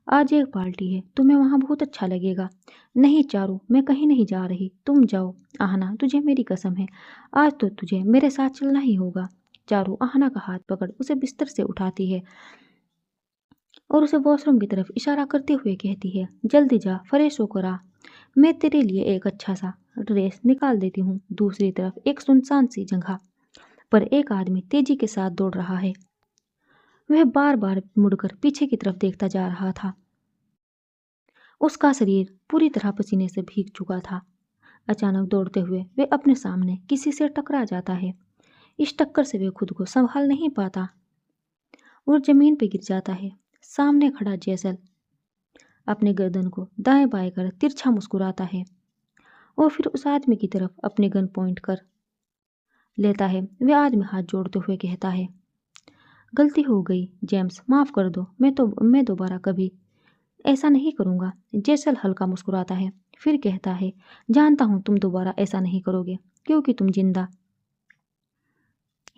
आज एक पार्टी है, तुम्हें वहाँ बहुत अच्छा लगेगा। नहीं चारू, मैं कहीं नहीं जा रही, तुम जाओ। आहना, तुझे मेरी कसम है, आज तो तुझे मेरे साथ चलना ही होगा। चारू आहना का हाथ पकड़ उसे बिस्तर से उठाती है और उसे वॉशरूम की तरफ इशारा करते हुए कहती है, जल्दी जा, फ्रेश होकर आ। मैं तेरे लिए एक अच्छा सा ड्रेस निकाल देती हूँ। दूसरी तरफ एक सुनसान सी जगह पर एक आदमी तेजी के साथ दौड़ रहा है। वह बार बार मुड़कर पीछे की तरफ देखता जा रहा था। उसका शरीर पूरी तरह पसीने से भीग चुका था। अचानक दौड़ते हुए वे अपने सामने किसी से टकरा जाता है। इस टक्कर से वे खुद को संभाल नहीं पाता और जमीन पर गिर जाता है। सामने खड़ा जैसल अपने गर्दन को दाएं बाएं कर तिरछा मुस्कुराता है और फिर उस आदमी की तरफ अपने गन पॉइंट कर लेता है। वह आदमी हाथ जोड़ते हुए कहता है, गलती हो गई जेम्स, माफ कर दो। मैं दोबारा कभी ऐसा नहीं करूँगा। जैसल हल्का मुस्कुराता है, फिर कहता है, जानता हूँ तुम दोबारा ऐसा नहीं करोगे क्योंकि तुम जिंदा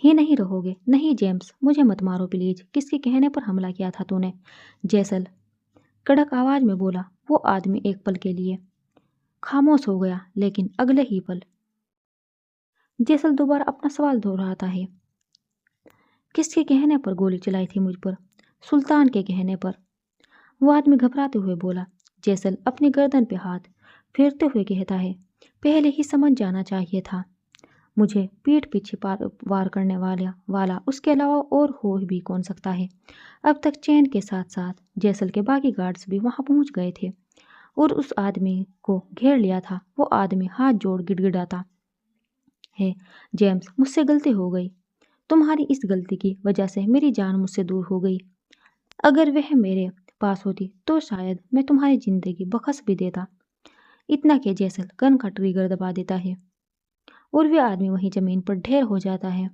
ही नहीं रहोगे। नहीं जेम्स, मुझे मत मारो प्लीज। किसके कहने पर हमला किया था तूने? जैसल कड़क आवाज में बोला। वो आदमी एक पल के लिए खामोश हो गया, लेकिन अगले ही पल जैसल दोबारा अपना सवाल दोहराता है, किसके कहने पर गोली चलाई थी मुझ पर? सुल्तान के कहने पर। वो आदमी घबराते हुए बोला। जैसल अपनी गर्दन पे हाथ फेरते हुए कहता है, पहले ही समझ जाना चाहिए था। मुझे पीठ पीछे वार करने वाला उसके अलावा और हो भी कौन सकता है? अब तक चैन के साथ साथ जैसल के बाकी गार्ड्स भी वहां पहुंच गए थे और उस आदमी को घेर लिया था। वो आदमी हाथ जोड़ गिड़गिड़ाता है, जेम्स, मुझसे गलती हो गई। तुम्हारी इस गलती की वजह से मेरी जान मुझसे दूर हो गई। अगर वह मेरे पास होती तो शायद मैं तुम्हारी जिंदगी बख्श भी देता। इतना के जैसल गन का ट्रिगर दबा देता है और वह आदमी वहीं जमीन पर ढेर हो जाता है।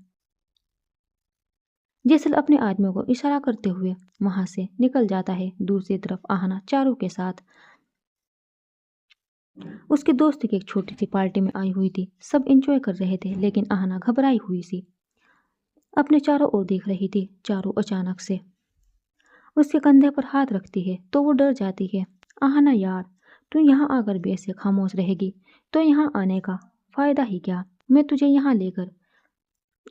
जैसल अपने आदमियों को इशारा करते हुए वहां से निकल जाता है। दूसरी तरफ आहना चारू के साथ उसके दोस्त की एक छोटी सी पार्टी में आई हुई थी। सब एंजॉय कर रहे थे, लेकिन आहना घबराई हुई सी अपने चारों ओर देख रही थी। चारू अचानक से उसके कंधे पर हाथ रखती है तो वो डर जाती है। आहना यार, तू यहाँ आकर भी ऐसे खामोश रहेगी तो यहाँ आने का फायदा ही क्या? मैं तुझे यहाँ लेकर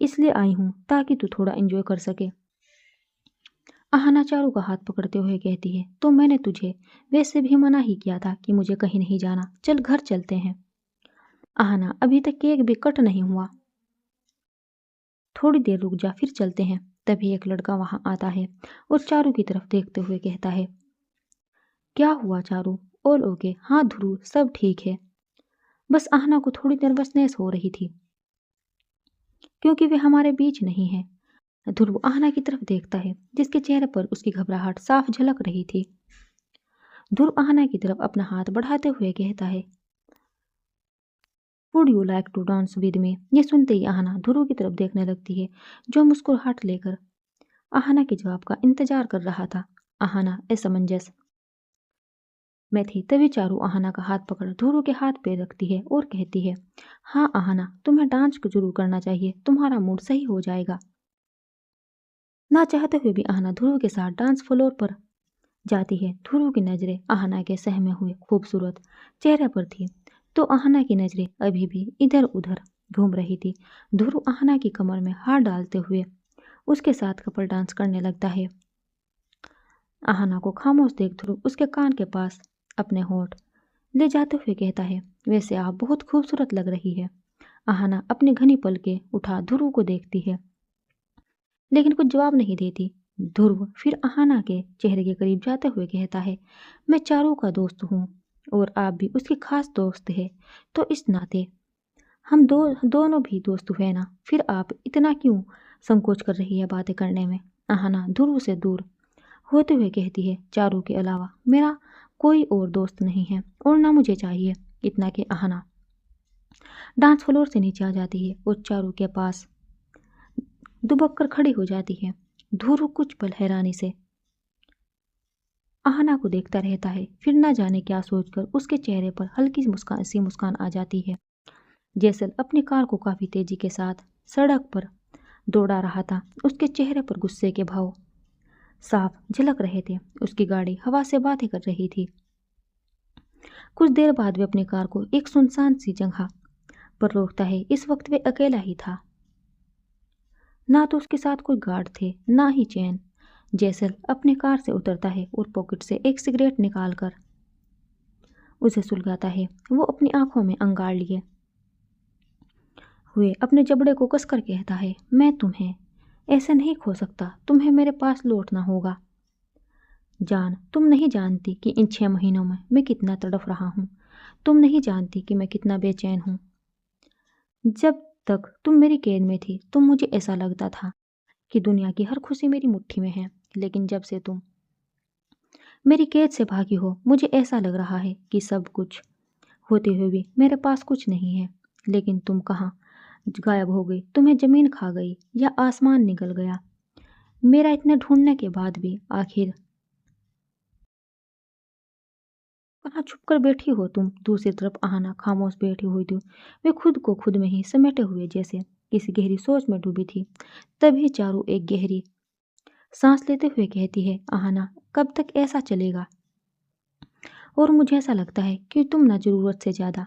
इसलिए आई हूँ ताकि तू थोड़ा एंजॉय कर सके। आहना चारू का हाथ पकड़ते हुए कहती है, तो मैंने तुझे वैसे भी मना ही किया था कि मुझे कहीं नहीं जाना। चल घर चलते हैं। आहना, अभी तक केक भी कट नहीं हुआ, थोड़ी देर रुक जा, फिर चलते हैं। तभी एक लड़का वहां आता है और चारू की तरफ देखते हुए कहता है, क्या हुआ चारू? All okay? हाँ ध्रुव, सब ठीक है। बस आहना को थोड़ी नर्वसनेस हो रही थी क्योंकि वे हमारे बीच नहीं है। ध्रुव आहना की तरफ देखता है जिसके चेहरे पर उसकी घबराहट साफ झलक रही थी। ध्रुव आहना की तरफ अपना हाथ बढ़ाते हुए कहता है, would you like to dance with me. ये सुनते ही आहना ध्रुव की तरफ देखने लगती है, जो मुस्कुराहट लेकर आहना के जवाब का इंतजार कर रहा था। आहना असमंजस में थी, तभी चारू आहना का हाथ पकड़ ध्रुव के हाथ पे रखती है और कहती है, हाँ आहना, तुम्हें डांस जरूर करना चाहिए, तुम्हारा मूड सही हो जाएगा। ना चाहते हुए भी आहना ध्रुव के साथ डांस फ्लोर पर जाती है। ध्रुव की नजरें आहना के सहमे हुए खूबसूरत चेहरे पर थी, तो आहना की नजरें अभी भी इधर उधर घूम रही थी। ध्रुव आहना की कमर में हाथ डालते हुए उसके साथ कपल डांस करने लगता है। आहना को खामोश देख ध्रुव उसके कान के पास अपने होंठ ले जाते हुए कहता है, वैसे आप बहुत खूबसूरत लग रही है। आहना अपनी घनी पलकें उठा ध्रुव को देखती है, लेकिन कुछ जवाब नहीं देती। ध्रुव फिर आहना के चेहरे के करीब जाते हुए कहता है, मैं चारू का दोस्त हूँ और आप भी उसकी खास दोस्त है, तो इस नाते हम दोनों भी दोस्त हुए ना। फिर आप इतना क्यों संकोच कर रही है बातें करने में। आहना ध्रुव से दूर होते हुए कहती है, चारू के अलावा मेरा कोई और दोस्त नहीं है और ना मुझे चाहिए। इतना कि आहना डांस फ्लोर से नीचे आ जाती है और चारू के पास दुबक कर खड़ी हो जाती है। ध्रुव कुछ पल हैरानी से आहना को देखता रहता है, फिर ना जाने क्या सोचकर उसके चेहरे पर हल्की मुस्कान आ जाती है। जैसल अपनी कार को काफी तेजी के साथ सड़क पर दौड़ा रहा था। उसके चेहरे पर गुस्से के भाव साफ झलक रहे थे। उसकी गाड़ी हवा से बातें कर रही थी। कुछ देर बाद वे अपनी कार को एक सुनसान सी जगह पर रोकता है। इस वक्त वे अकेला ही था, ना तो उसके साथ कोई गार्ड थे, ना ही चैन। जैसल अपनी कार से उतरता है और पॉकेट से एक सिगरेट निकालकर उसे सुलगाता है। वो अपनी आंखों में अंगार लिए हुए अपने जबड़े को कसकर कहता है, मैं तुम्हें ऐसे नहीं खो सकता, तुम्हें मेरे पास लौटना होगा। जान, तुम नहीं जानती कि इन 6 महीनों में मैं कितना तड़प रहा हूँ। तुम नहीं जानती कि मैं कितना बेचैन हूँ। जब तक तुम मेरी कैद में थी तो मुझे ऐसा लगता था कि दुनिया की हर खुशी मेरी मुट्ठी में है, लेकिन जब से तुम मेरी कैद से भागी हो, मुझे ऐसा लग रहा है कि सब कुछ होते हुए भी मेरे पास कुछ नहीं है। लेकिन तुम कहाँ गायब हो गई? तुम्हें जमीन खा गई या आसमान निगल गया? मेरा इतने ढूंढने के बाद भी आखिर कहाँ छुप कर बैठी हो तुम? दूसरी तरफ आहना खामोश बैठी हुई थी। वे खुद को खुद में ही समेटे हुए जैसे किसी गहरी सोच में डूबी थी। तभी चारू एक गहरी सांस लेते हुए कहती है, आहना, कब तक ऐसा चलेगा? और मुझे ऐसा लगता है कि तुम ना जरूरत से ज्यादा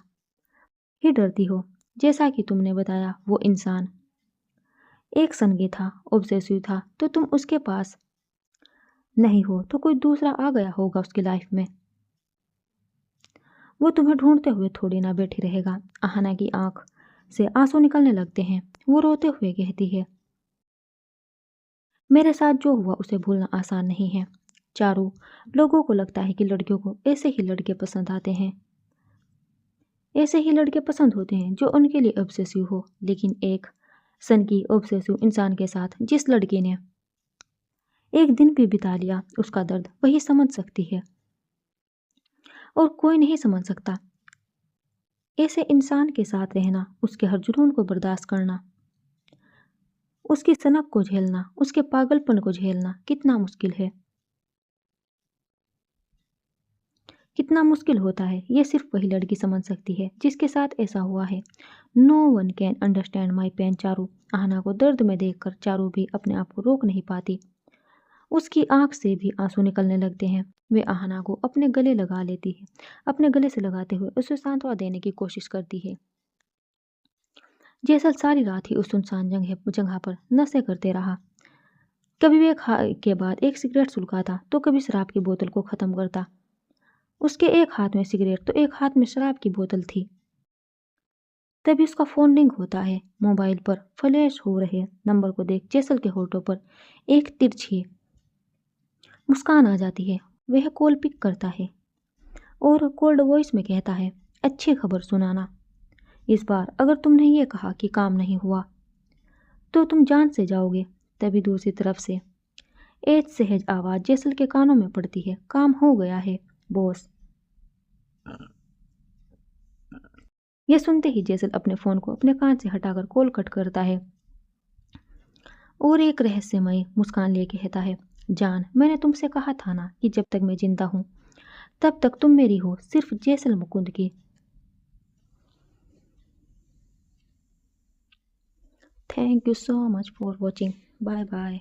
ही डरती हो। जैसा कि तुमने बताया, वो इंसान एक संगी था, ऑब्सेसिव था, तो तुम उसके पास नहीं हो तो कोई दूसरा आ गया होगा उसकी लाइफ में। वो तुम्हें ढूंढते हुए थोड़ी ना बैठी रहेगा। आहना की आंख से आंसू निकलने लगते हैं। वो रोते हुए कहती है, मेरे साथ जो हुआ उसे भूलना आसान नहीं है। चारू, लोगों को लगता है कि लड़कियों को ऐसे ही लड़के पसंद आते हैं, ऐसे ही लड़के पसंद होते हैं जो उनके लिए ऑब्सेसिव हो। लेकिन एक सन की ऑब्सेसिव इंसान के साथ जिस लड़की ने एक दिन भी बिता लिया, उसका दर्द वही समझ सकती है और कोई नहीं समझ सकता। ऐसे इंसान के साथ रहना, उसके हर जुनून को बर्दाश्त करना, उसकी सनक को झेलना, उसके पागलपन को झेलना कितना मुश्किल है, कितना मुश्किल होता है, ये सिर्फ वही लड़की समझ सकती है जिसके साथ ऐसा हुआ है। No one can understand my pain. Charu, Aahna को दर्द में देखकर चारू भी अपने आप को रोक नहीं पाती। उसकी आंख से भी आंसू निकलने लगते हैं। वे आहना को अपने गले लगा लेती है। अपने गले से लगाते हुए उसे सांत्वना देने की कोशिश करती है। जैसल सारी रात ही उस सुनसान जगह पर नशे करते रहा। कभी वे खाए के बाद एक सिगरेट सुलगाता तो कभी शराब की बोतल को खत्म करता। उसके एक हाथ में सिगरेट तो एक हाथ में शराब की बोतल थी। तभी उसका फोन रिंग होता है। मोबाइल पर फ्लैश हो रहे नंबर को देख जैसल के होठों पर एक तिरछी मुस्कान आ जाती है। वह कॉल पिक करता है और कोल्ड वॉइस में कहता है, अच्छी खबर सुनाना। इस बार अगर तुमने ये कहा कि काम नहीं हुआ तो तुम जान से जाओगे। तभी दूसरी तरफ से एक सहज आवाज जैसल के कानों में पड़ती है, काम हो गया है। बॉस। यह सुनते ही जेसल अपने फ़ोन को अपने कान से हटाकर कॉल कट करता है और एक रहस्यमय मुस्कान लेके कहता है, जान, मैंने तुमसे कहा था ना कि जब तक मैं जिंदा हूँ तब तक तुम मेरी हो, सिर्फ जेसल मुकुंद की। Thank you so much for watching. Bye bye.